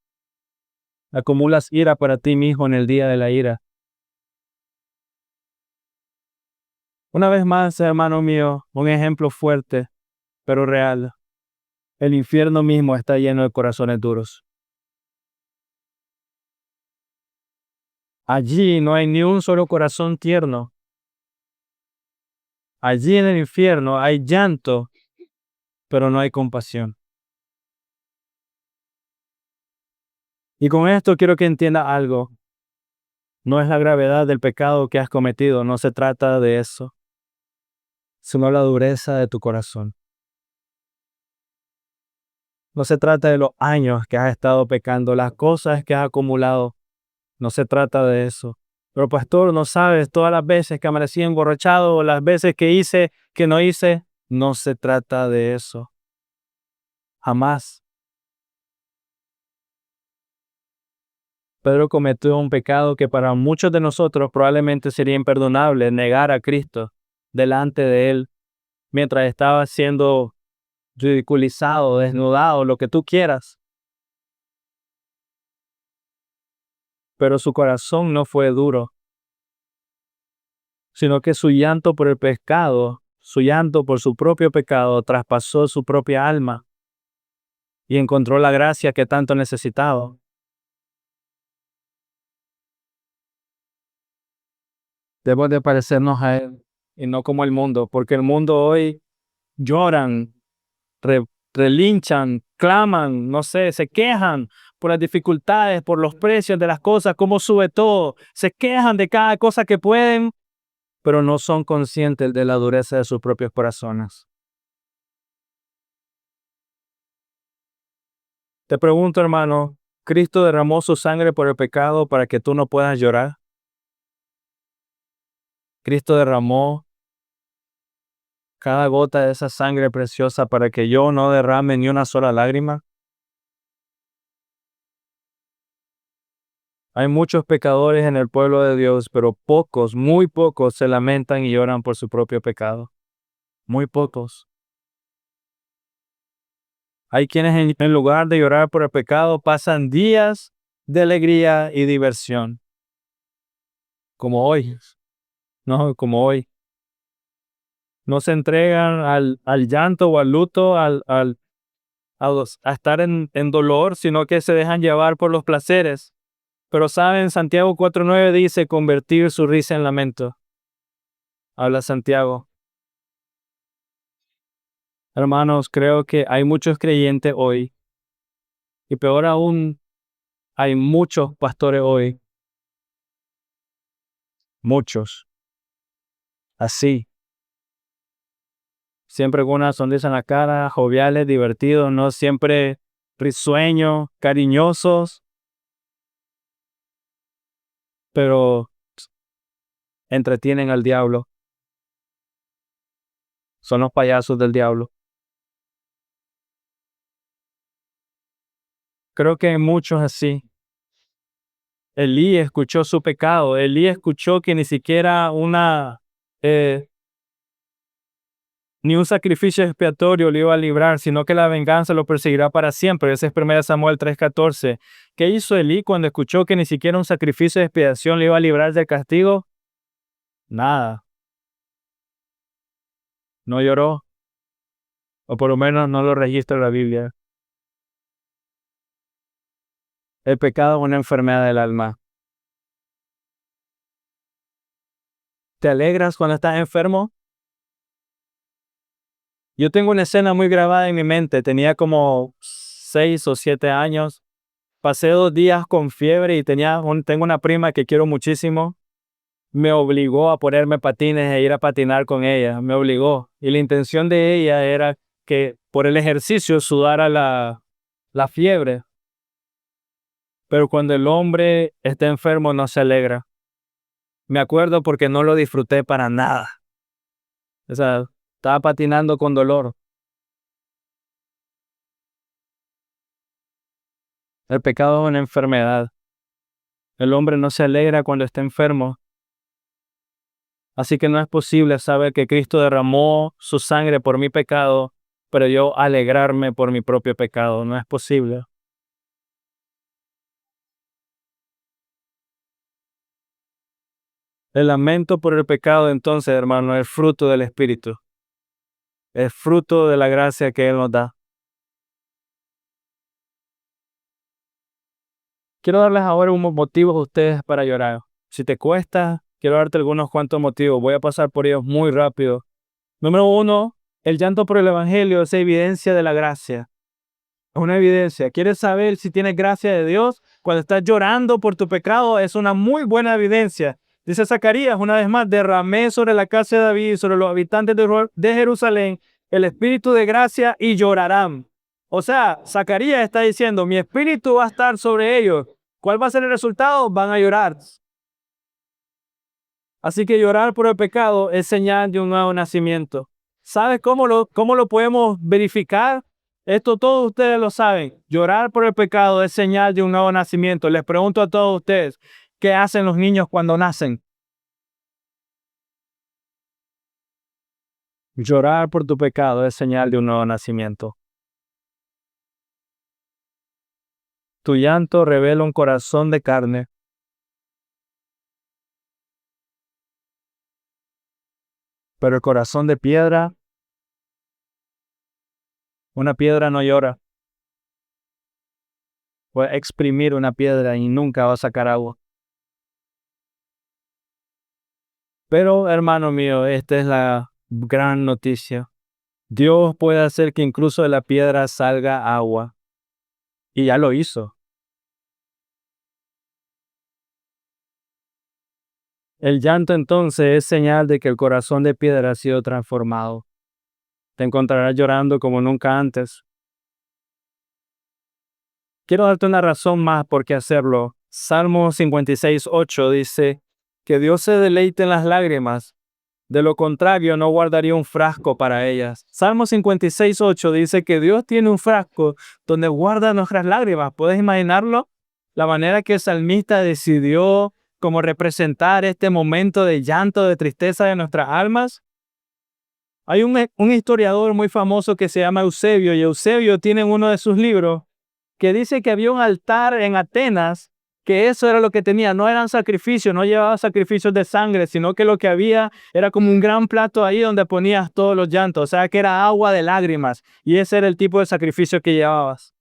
acumulas ira para ti mismo en el día de la ira. Una vez más, hermano mío, un ejemplo fuerte, pero real. El infierno mismo está lleno de corazones duros. Allí no hay ni un solo corazón tierno. Allí en el infierno hay llanto, pero no hay compasión. Y con esto quiero que entienda algo. No es la gravedad del pecado que has cometido, no se trata de eso, sino la dureza de tu corazón. No se trata de los años que has estado pecando, las cosas que has acumulado. No se trata de eso. Pero pastor, no sabes todas las veces que amanecí emborrachado o las veces que hice, que no hice. No se trata de eso. Jamás. Pedro cometió un pecado que para muchos de nosotros probablemente sería imperdonable, negar a Cristo delante de Él mientras estaba siendo ridiculizado, desnudado, lo que tú quieras. Pero su corazón no fue duro, sino que su llanto por el pecado, su llanto por su propio pecado, traspasó su propia alma y encontró la gracia que tanto necesitaba. Debemos de parecernos a Él y no como el mundo, porque el mundo hoy lloran, re- relinchan, claman, no sé, se quejan por las dificultades, por los precios de las cosas, cómo sube todo, se quejan de cada cosa que pueden, pero no son conscientes de la dureza de sus propios corazones. Te pregunto, hermano, ¿Cristo derramó su sangre por el pecado para que tú no puedas llorar? ¿Cristo derramó cada gota de esa sangre preciosa para que yo no derrame ni una sola lágrima? Hay muchos pecadores en el pueblo de Dios, pero pocos, muy pocos, se lamentan y lloran por su propio pecado. Muy pocos. Hay quienes en lugar de llorar por el pecado pasan días de alegría y diversión, como hoy, no, como hoy. No se entregan al llanto o al luto, a estar en dolor, sino que se dejan llevar por los placeres. Pero saben, Santiago 4:9 dice convertir su risa en lamento. Habla Santiago. Hermanos, creo que hay muchos creyentes hoy, y peor aún, hay muchos pastores hoy, muchos, así, siempre con una sonrisa en la cara, joviales, divertidos, no siempre risueños, cariñosos, pero entretienen al diablo, son los payasos del diablo. Creo que hay muchos así. Elí escuchó su pecado, Elí escuchó que ni siquiera eh, ni un sacrificio expiatorio lo iba a librar, sino que la venganza lo perseguirá para siempre. Ese es 1 Samuel 3:14. ¿Qué hizo Elí cuando escuchó que ni siquiera un sacrificio de expiación le iba a librar del castigo? Nada. no lloró, o por lo menos no lo registra la Biblia. El pecado es una enfermedad del alma. ¿Te alegras cuando estás enfermo? Yo tengo una escena muy grabada en mi mente. Tenía como 6 o 7 años. Pasé 2 días con fiebre y tengo una prima que quiero muchísimo. Me obligó a ponerme patines e ir a patinar con ella. Me obligó. Y la intención de ella era que por el ejercicio sudara la fiebre. Pero cuando el hombre está enfermo no se alegra. Me acuerdo porque no lo disfruté para nada. O sea, estaba patinando con dolor. El pecado es una enfermedad. El hombre no se alegra cuando está enfermo. Así que no es posible saber que Cristo derramó su sangre por mi pecado, pero yo alegrarme por mi propio pecado. No es posible. El lamento por el pecado, entonces, hermano, es fruto del Espíritu. Es fruto de la gracia que Él nos da. Quiero darles ahora unos motivos a ustedes para llorar. Si te cuesta, quiero darte algunos cuantos motivos. Voy a pasar por ellos muy rápido. Número 1, el llanto por el Evangelio es evidencia de la gracia. Es una evidencia. ¿Quieres saber si tienes gracia de Dios? Cuando estás llorando por tu pecado es una muy buena evidencia. Dice Zacarías, una vez más, derramé sobre la casa de David y sobre los habitantes de Jerusalén el espíritu de gracia y llorarán. O sea, Zacarías está diciendo, mi espíritu va a estar sobre ellos. ¿Cuál va a ser el resultado? Van a llorar. Así que llorar por el pecado es señal de un nuevo nacimiento. ¿Sabes cómo lo podemos verificar? Esto todos ustedes lo saben. Llorar por el pecado es señal de un nuevo nacimiento. Les pregunto a todos ustedes, ¿qué hacen los niños cuando nacen? Llorar por tu pecado es señal de un nuevo nacimiento. Tu llanto revela un corazón de carne, pero el corazón de piedra, una piedra no llora. Puede exprimir una piedra y nunca va a sacar agua. Pero, hermano mío, esta es la gran noticia. Dios puede hacer que incluso de la piedra salga agua. Y ya lo hizo. El llanto entonces es señal de que el corazón de piedra ha sido transformado. Te encontrarás llorando como nunca antes. Quiero darte una razón más por qué hacerlo. Salmo 56:8 dice que Dios se deleite en las lágrimas. De lo contrario, no guardaría un frasco para ellas. Salmo 56:8 dice que Dios tiene un frasco donde guarda nuestras lágrimas. ¿Puedes imaginarlo? La manera que el salmista decidió como representar este momento de llanto, de tristeza de nuestras almas. Hay un historiador muy famoso que se llama Eusebio, y Eusebio tiene en uno de sus libros que dice que había un altar en Atenas, que eso era lo que tenía, no eran sacrificios, no llevaba sacrificios de sangre, sino que lo que había era como un gran plato ahí donde ponías todos los llantos, o sea que era agua de lágrimas, y ese era el tipo de sacrificio que llevabas.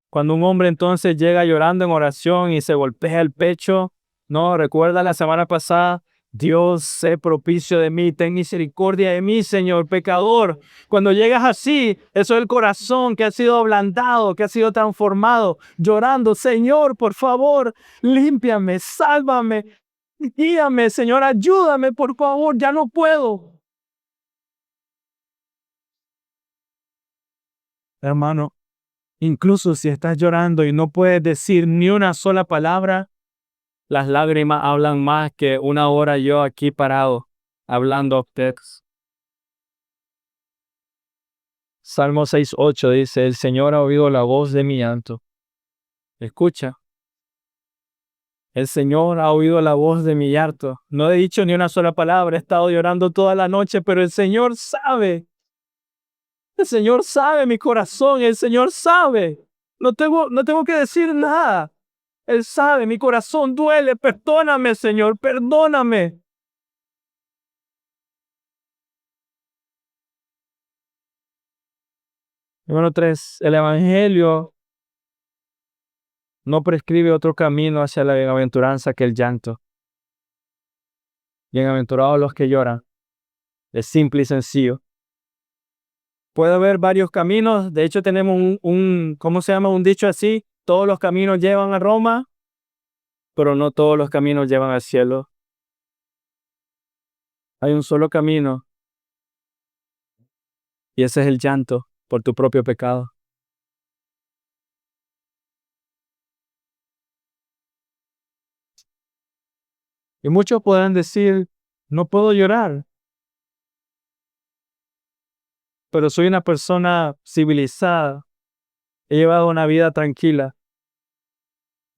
Cuando un hombre entonces llega llorando en oración y se golpea el pecho, no, recuerda la semana pasada, Dios, sé propicio de mí, ten misericordia de mí, Señor, pecador. Cuando llegas así, eso es el corazón que ha sido ablandado, que ha sido transformado, llorando, Señor, por favor, límpiame, sálvame, guíame, Señor, ayúdame, por favor, ya no puedo. Hermano, incluso si estás llorando y no puedes decir ni una sola palabra, las lágrimas hablan más que una hora yo aquí parado, hablando a ustedes. Salmo 6:8 dice, el Señor ha oído la voz de mi llanto. Escucha, el Señor ha oído la voz de mi llanto. No he dicho ni una sola palabra, he estado llorando toda la noche, pero el Señor sabe. El Señor sabe mi corazón, el Señor sabe. No tengo que decir nada. Él sabe, mi corazón duele, perdóname, Señor, perdóname. Número 3, el Evangelio no prescribe otro camino hacia la bienaventuranza que el llanto. Bienaventurados los que lloran. Es simple y sencillo. Puede haber varios caminos. De hecho, tenemos ¿cómo se llama? Un dicho así. Todos los caminos llevan a Roma, pero no todos los caminos llevan al cielo. Hay un solo camino, y ese es el llanto por tu propio pecado. Y muchos podrán decir, no puedo llorar, pero soy una persona civilizada. He llevado una vida tranquila.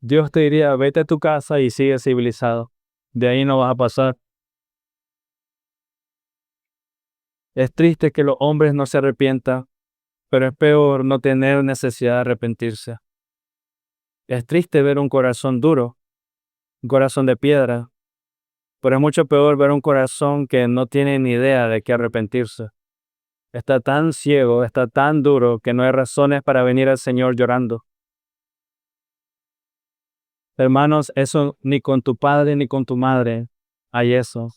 Dios te diría, vete a tu casa y sigue civilizado. De ahí no vas a pasar. Es triste que los hombres no se arrepientan, pero es peor no tener necesidad de arrepentirse. Es triste ver un corazón duro, un corazón de piedra, pero es mucho peor ver un corazón que no tiene ni idea de qué arrepentirse. Está tan ciego, está tan duro que no hay razones para venir al Señor llorando. Hermanos, eso ni con tu padre ni con tu madre hay eso.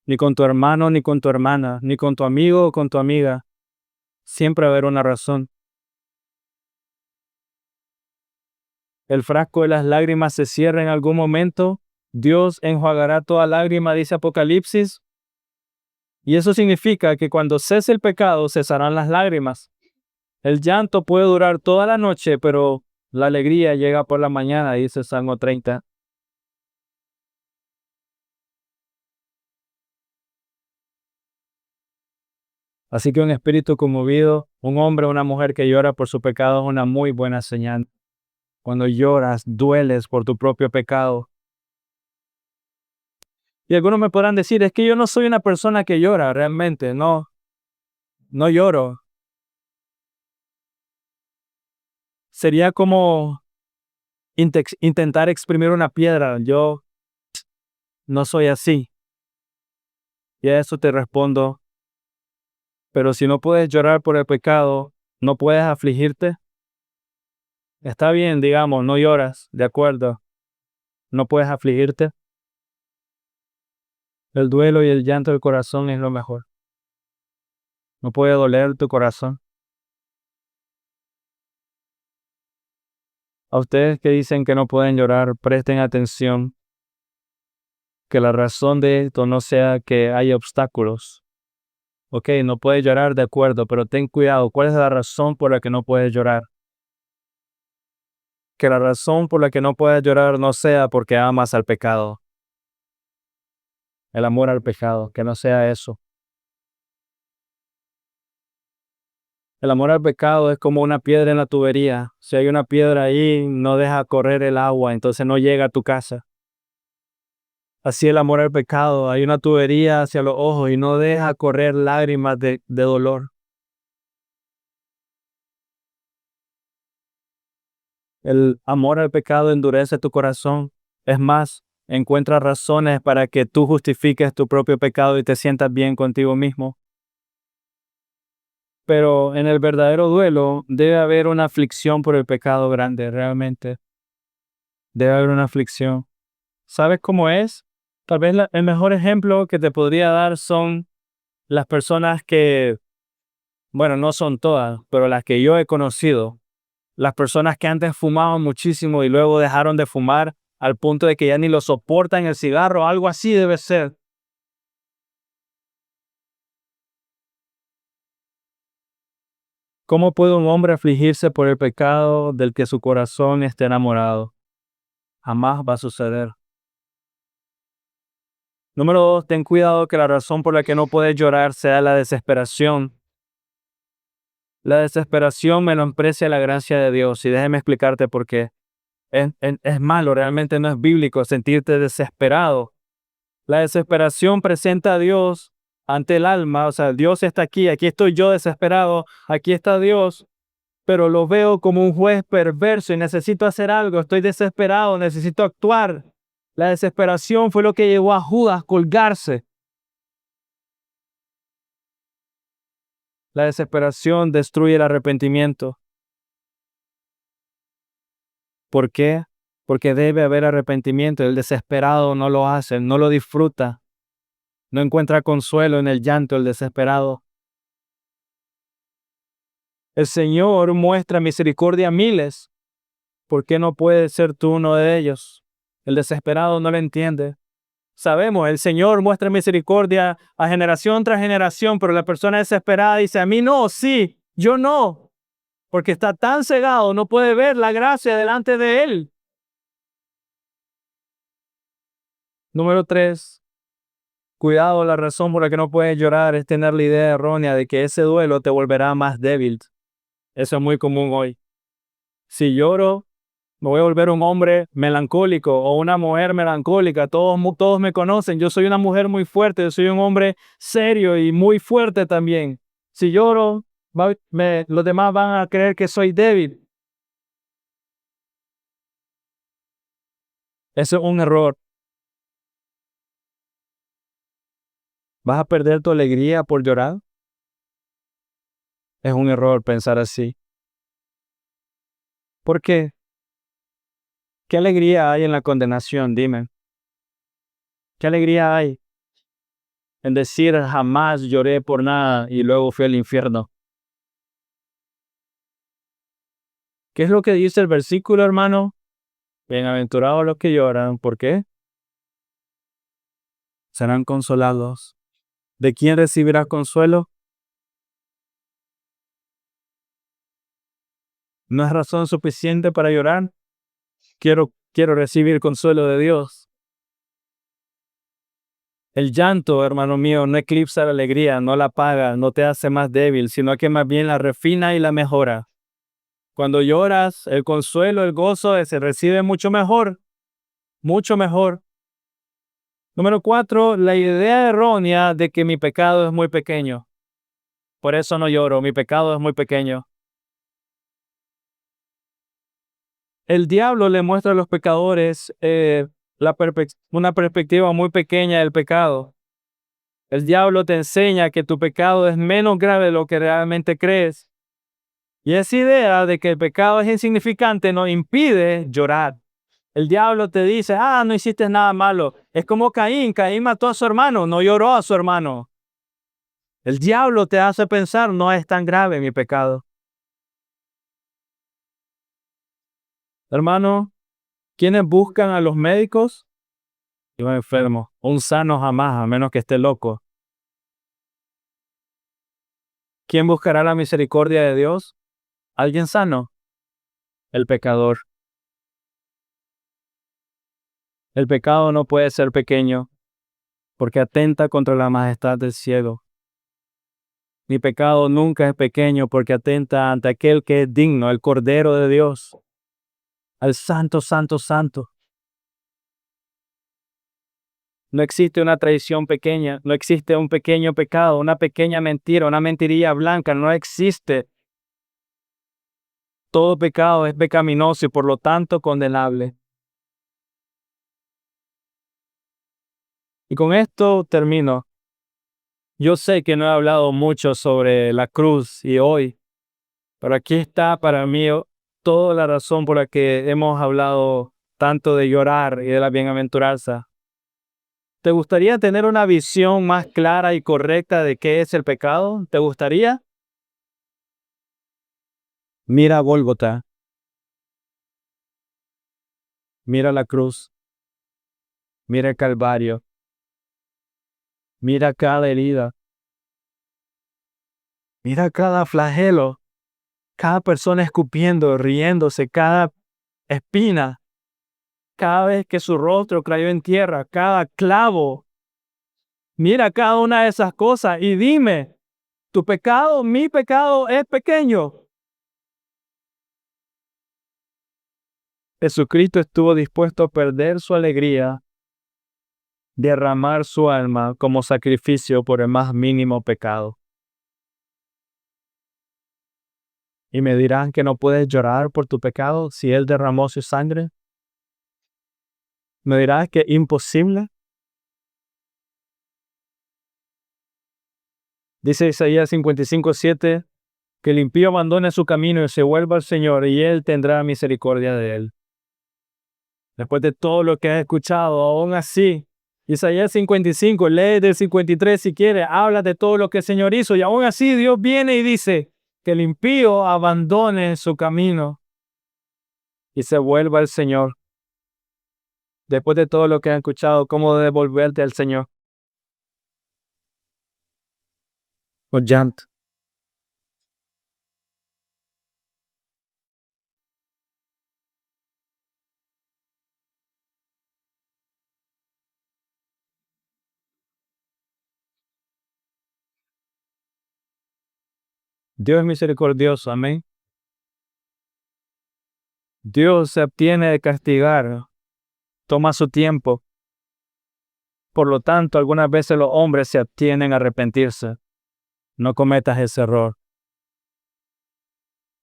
Ni con tu hermano ni con tu hermana, ni con tu amigo o con tu amiga. Siempre va a haber una razón. El frasco de las lágrimas se cierra en algún momento. Dios enjuagará toda lágrima, dice Apocalipsis. Y eso significa que cuando cese el pecado, cesarán las lágrimas. El llanto puede durar toda la noche, pero la alegría llega por la mañana, dice Salmo 30. Así que un espíritu conmovido, un hombre o una mujer que llora por su pecado es una muy buena señal. Cuando lloras, dueles por tu propio pecado. Y algunos me podrán decir, es que yo no soy una persona que llora realmente, no lloro. Sería como intentar exprimir una piedra. Yo no soy así. Y a eso te respondo, pero si no puedes llorar por el pecado, no puedes afligirte. Está bien, digamos, no lloras, de acuerdo, no puedes afligirte. El duelo y el llanto del corazón es lo mejor. No puede doler tu corazón. A ustedes que dicen que no pueden llorar, presten atención, que la razón de esto no sea que hay obstáculos. Ok, no puedes llorar, de acuerdo, pero ten cuidado. ¿Cuál es la razón por la que no puedes llorar? Que la razón por la que no puedes llorar no sea porque amas al pecado. El amor al pecado, que no sea eso. El amor al pecado es como una piedra en la tubería. Si hay una piedra ahí, no deja correr el agua, entonces no llega a tu casa. Así el amor al pecado, hay una tubería hacia los ojos y no deja correr lágrimas de dolor. El amor al pecado endurece tu corazón. Es más, encuentra razones para que tú justifiques tu propio pecado y te sientas bien contigo mismo. Pero en el verdadero duelo debe haber una aflicción por el pecado grande, realmente. Debe haber una aflicción. ¿Sabes cómo es? Tal vez el mejor ejemplo que te podría dar son las personas que, bueno, no son todas, pero las que yo he conocido. Las personas que antes fumaban muchísimo y luego dejaron de fumar al punto de que ya ni lo soportan el cigarro, algo así debe ser. ¿Cómo puede un hombre afligirse por el pecado del que su corazón esté enamorado? Jamás va a suceder. Número 2, ten cuidado que la razón por la que no puedes llorar sea la desesperación. La desesperación menosprecia la gracia de Dios y déjeme explicarte por qué. Es malo, realmente no es bíblico sentirte desesperado. La desesperación presenta a Dios ante el alma, o sea, Dios está aquí estoy yo desesperado, aquí está Dios, pero lo veo como un juez perverso y necesito hacer algo, estoy desesperado, necesito actuar. La desesperación fue lo que llevó a Judas a colgarse. La desesperación destruye el arrepentimiento. ¿Por qué? Porque debe haber arrepentimiento. El desesperado no lo hace, no lo disfruta. No encuentra consuelo en el llanto el desesperado. El Señor muestra misericordia a miles. ¿Por qué no puedes ser tú uno de ellos? El desesperado no lo entiende. Sabemos, el Señor muestra misericordia a generación tras generación, pero la persona desesperada dice, a mí no, sí, yo no, porque está tan cegado, no puede ver la gracia delante de Él. Número 3. Cuidado, la razón por la que no puedes llorar es tener la idea errónea de que ese duelo te volverá más débil. Eso es muy común hoy. Si lloro, me voy a volver un hombre melancólico o una mujer melancólica. Todos me conocen. Yo soy una mujer muy fuerte. Yo soy un hombre serio y muy fuerte también. Si lloro, los demás van a creer que soy débil. Eso es un error. ¿Vas a perder tu alegría por llorar? Es un error pensar así. ¿Por qué? ¿Qué alegría hay en la condenación? Dime. ¿Qué alegría hay en decir jamás lloré por nada y luego fui al infierno? ¿Qué es lo que dice el versículo, hermano? Bienaventurados los que lloran. ¿Por qué? Serán consolados. ¿De quién recibirás consuelo? ¿No es razón suficiente para llorar? Quiero recibir consuelo de Dios. El llanto, hermano mío, no eclipsa la alegría, no la apaga, no te hace más débil, sino que más bien la refina y la mejora. Cuando lloras, el consuelo, el gozo se recibe mucho mejor, mucho mejor. Número 4, la idea errónea de que mi pecado es muy pequeño. Por eso no lloro, mi pecado es muy pequeño. El diablo le muestra a los pecadores una perspectiva muy pequeña del pecado. El diablo te enseña que tu pecado es menos grave de lo que realmente crees. Y esa idea de que el pecado es insignificante nos impide llorar. El diablo te dice, no hiciste nada malo. Es como Caín. Caín mató a su hermano, no lloró a su hermano. El diablo te hace pensar, no es tan grave mi pecado. Hermano, ¿quiénes buscan a los médicos? Yo enfermo. Un sano jamás, a menos que esté loco. ¿Quién buscará la misericordia de Dios? ¿Alguien sano? El pecador. El pecado no puede ser pequeño, porque atenta contra la majestad del cielo. Mi pecado nunca es pequeño, porque atenta ante aquel que es digno, el Cordero de Dios, al Santo, Santo, Santo. No existe una traición pequeña, no existe un pequeño pecado, una pequeña mentira, una mentirilla blanca, no existe. Todo pecado es pecaminoso y por lo tanto condenable. Y con esto termino. Yo sé que no he hablado mucho sobre la cruz y hoy, pero aquí está para mí toda la razón por la que hemos hablado tanto de llorar y de la bienaventuranza. ¿Te gustaría tener una visión más clara y correcta de qué es el pecado? ¿Te gustaría? Mira Gólgota, mira la cruz, mira el Calvario, mira cada herida, mira cada flagelo, cada persona escupiendo, riéndose, cada espina, cada vez que su rostro cayó en tierra, cada clavo. Mira cada una de esas cosas y dime, ¿tu pecado, mi pecado es pequeño? Jesucristo estuvo dispuesto a perder su alegría, derramar su alma como sacrificio por el más mínimo pecado. Y me dirán que no puedes llorar por tu pecado si Él derramó su sangre. Me dirás que es imposible. Dice Isaías 55:7, que el impío abandone su camino y se vuelva al Señor, y Él tendrá misericordia de él. Después de todo lo que has escuchado, aún así, Isaías 55, lee del 53 si quiere, habla de todo lo que el Señor hizo, y aún así Dios viene y dice que el impío abandone su camino y se vuelva al Señor. Después de todo lo que has escuchado, ¿cómo devolverte al Señor? Con llanto. Dios es misericordioso, amén. Dios se abstiene de castigar, toma su tiempo. Por lo tanto, algunas veces los hombres se abstienen a arrepentirse. No cometas ese error.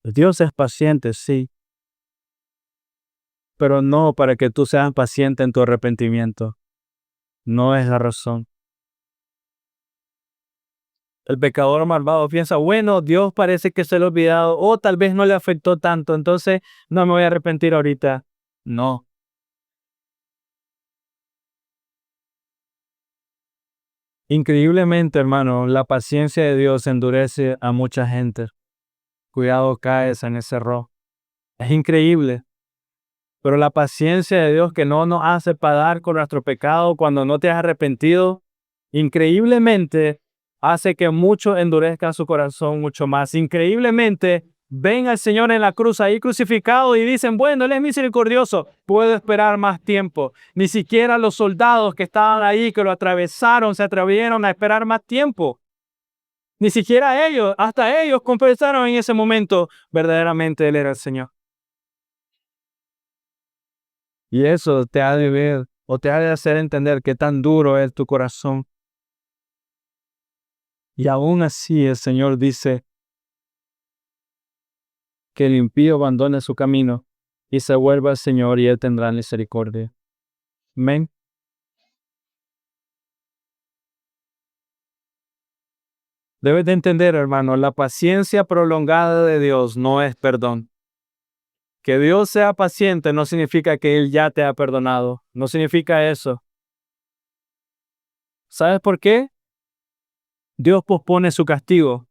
Dios es paciente, sí, pero no para que tú seas paciente en tu arrepentimiento. No es la razón. El pecador malvado piensa, bueno, Dios parece que se lo ha olvidado o tal vez no le afectó tanto, entonces no me voy a arrepentir ahorita. No. Increíblemente, hermano, la paciencia de Dios endurece a mucha gente. Cuidado, caes en ese error. Es increíble. Pero la paciencia de Dios que no nos hace pagar con nuestro pecado cuando no te has arrepentido, increíblemente hace que muchos endurezcan su corazón mucho más. Increíblemente ven al Señor en la cruz ahí crucificado y dicen, bueno, Él es misericordioso, puedo esperar más tiempo. Ni siquiera los soldados que estaban ahí, que lo atravesaron, se atrevieron a esperar más tiempo. Ni siquiera ellos, hasta ellos confesaron en ese momento, verdaderamente Él era el Señor. Y eso te ha de ver o te ha de hacer entender qué tan duro es tu corazón. Y aún así el Señor dice que el impío abandone su camino y se vuelva al Señor y Él tendrá misericordia. Amén. Debes de entender, hermano, la paciencia prolongada de Dios no es perdón. Que Dios sea paciente no significa que Él ya te ha perdonado. No significa eso. ¿Sabes por qué? Dios pospone su castigo.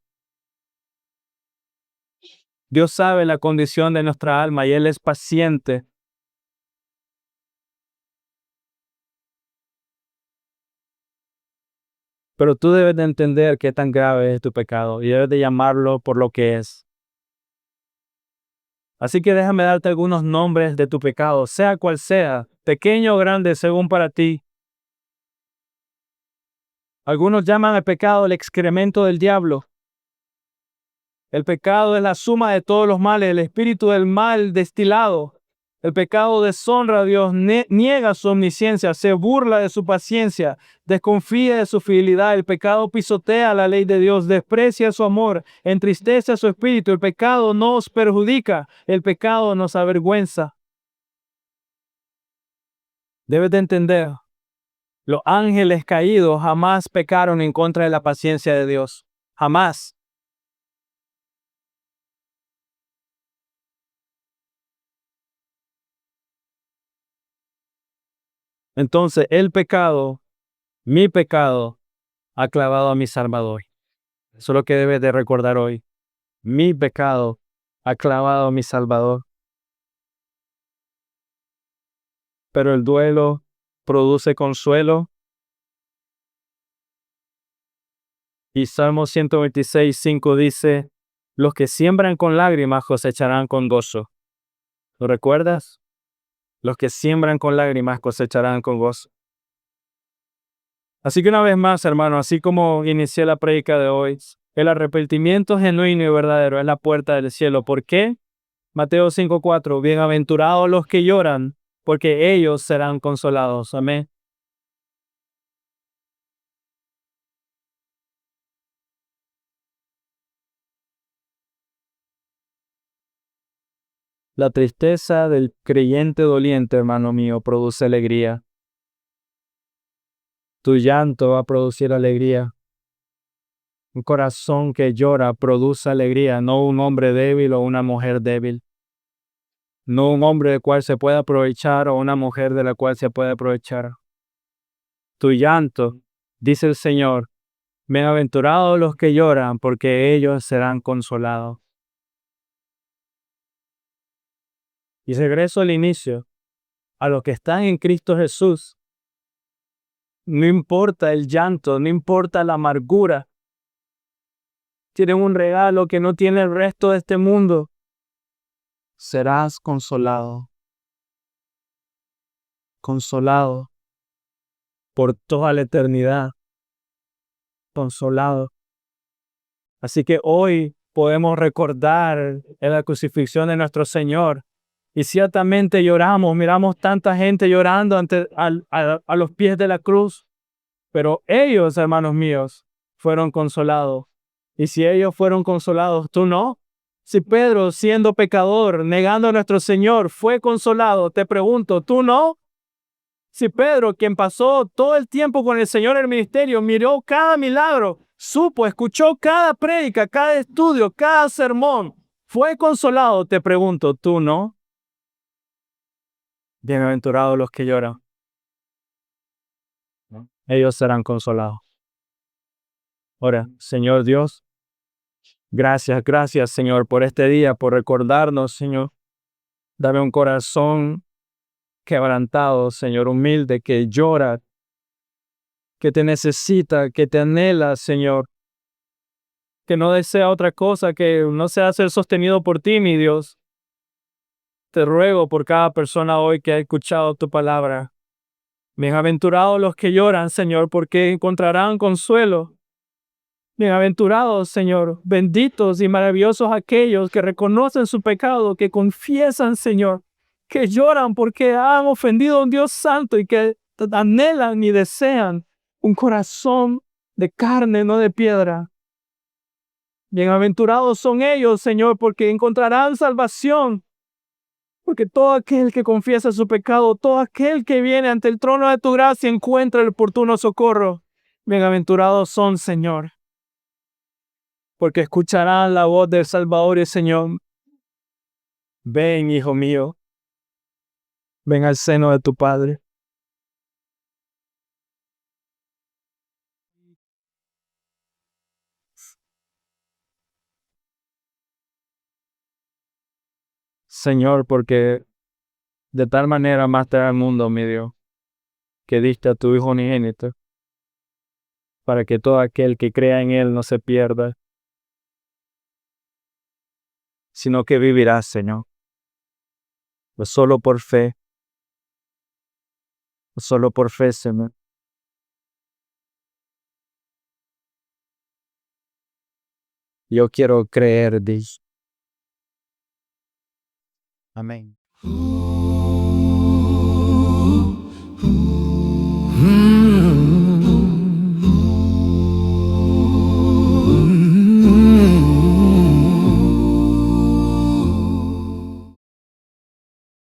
Dios sabe la condición de nuestra alma y Él es paciente. Pero tú debes de entender qué tan grave es tu pecado y debes de llamarlo por lo que es. Así que déjame darte algunos nombres de tu pecado, sea cual sea, pequeño o grande según para ti. Algunos llaman al pecado el excremento del diablo. El pecado es la suma de todos los males, el espíritu del mal destilado. El pecado deshonra a Dios, niega su omnisciencia, se burla de su paciencia, desconfía de su fidelidad. El pecado pisotea la ley de Dios, desprecia su amor, entristece a su espíritu. El pecado nos perjudica, el pecado nos avergüenza. Debes de entender, los ángeles caídos jamás pecaron en contra de la paciencia de Dios. Jamás. Entonces, el pecado, mi pecado, ha clavado a mi Salvador. Eso es lo que debes de recordar hoy. Mi pecado ha clavado a mi Salvador. Pero el duelo produce consuelo. Y Salmo 126:5 dice, los que siembran con lágrimas cosecharán con gozo. ¿Lo recuerdas? Los que siembran con lágrimas cosecharán con gozo. Así que una vez más, hermano, así como inicié la prédica de hoy, el arrepentimiento genuino y verdadero es la puerta del cielo. ¿Por qué? Mateo 5:4, bienaventurados los que lloran, porque ellos serán consolados. Amén. La tristeza del creyente doliente, hermano mío, produce alegría. Tu llanto va a producir alegría. Un corazón que llora produce alegría, no un hombre débil o una mujer débil. No un hombre del cual se puede aprovechar o una mujer de la cual se puede aprovechar. Tu llanto, dice el Señor, bienaventurados los que lloran, porque ellos serán consolados. Y regreso al inicio, a los que están en Cristo Jesús. No importa el llanto, no importa la amargura. Tienen un regalo que no tiene el resto de este mundo. Serás consolado. Consolado por toda la eternidad. Consolado. Así que hoy podemos recordar en la crucifixión de nuestro Señor. Y ciertamente lloramos, miramos tanta gente llorando a los pies de la cruz. Pero ellos, hermanos míos, fueron consolados. Y si ellos fueron consolados, ¿tú no? Si Pedro, siendo pecador, negando a nuestro Señor, fue consolado, te pregunto, ¿tú no? Si Pedro, quien pasó todo el tiempo con el Señor en el ministerio, miró cada milagro, supo, escuchó cada prédica, cada estudio, cada sermón, fue consolado, te pregunto, ¿tú no? Bienaventurados los que lloran. Ellos serán consolados. Ahora, Señor Dios, gracias, Señor, por este día, por recordarnos, Señor. Dame un corazón quebrantado, Señor, humilde, que llora, que te necesita, que te anhela, Señor. Que no desea otra cosa, que no sea ser sostenido por ti, mi Dios. Te ruego por cada persona hoy que ha escuchado tu palabra. Bienaventurados los que lloran, Señor, porque encontrarán consuelo. Bienaventurados, Señor, benditos y maravillosos aquellos que reconocen su pecado, que confiesan, Señor, que lloran porque han ofendido a un Dios santo y que anhelan y desean un corazón de carne, no de piedra. Bienaventurados son ellos, Señor, porque encontrarán salvación. Porque todo aquel que confiesa su pecado, todo aquel que viene ante el trono de tu gracia encuentra el oportuno socorro. Bienaventurados son, Señor, porque escucharán la voz del Salvador y Señor. Ven, hijo mío, ven al seno de tu Padre. Señor, porque de tal manera amaste al mundo, mi Dios, que diste a tu Hijo unigénito, para que todo aquel que crea en Él no se pierda, sino que vivirá, Señor. Pues solo por fe, Señor. Yo quiero creer, dice. Amén.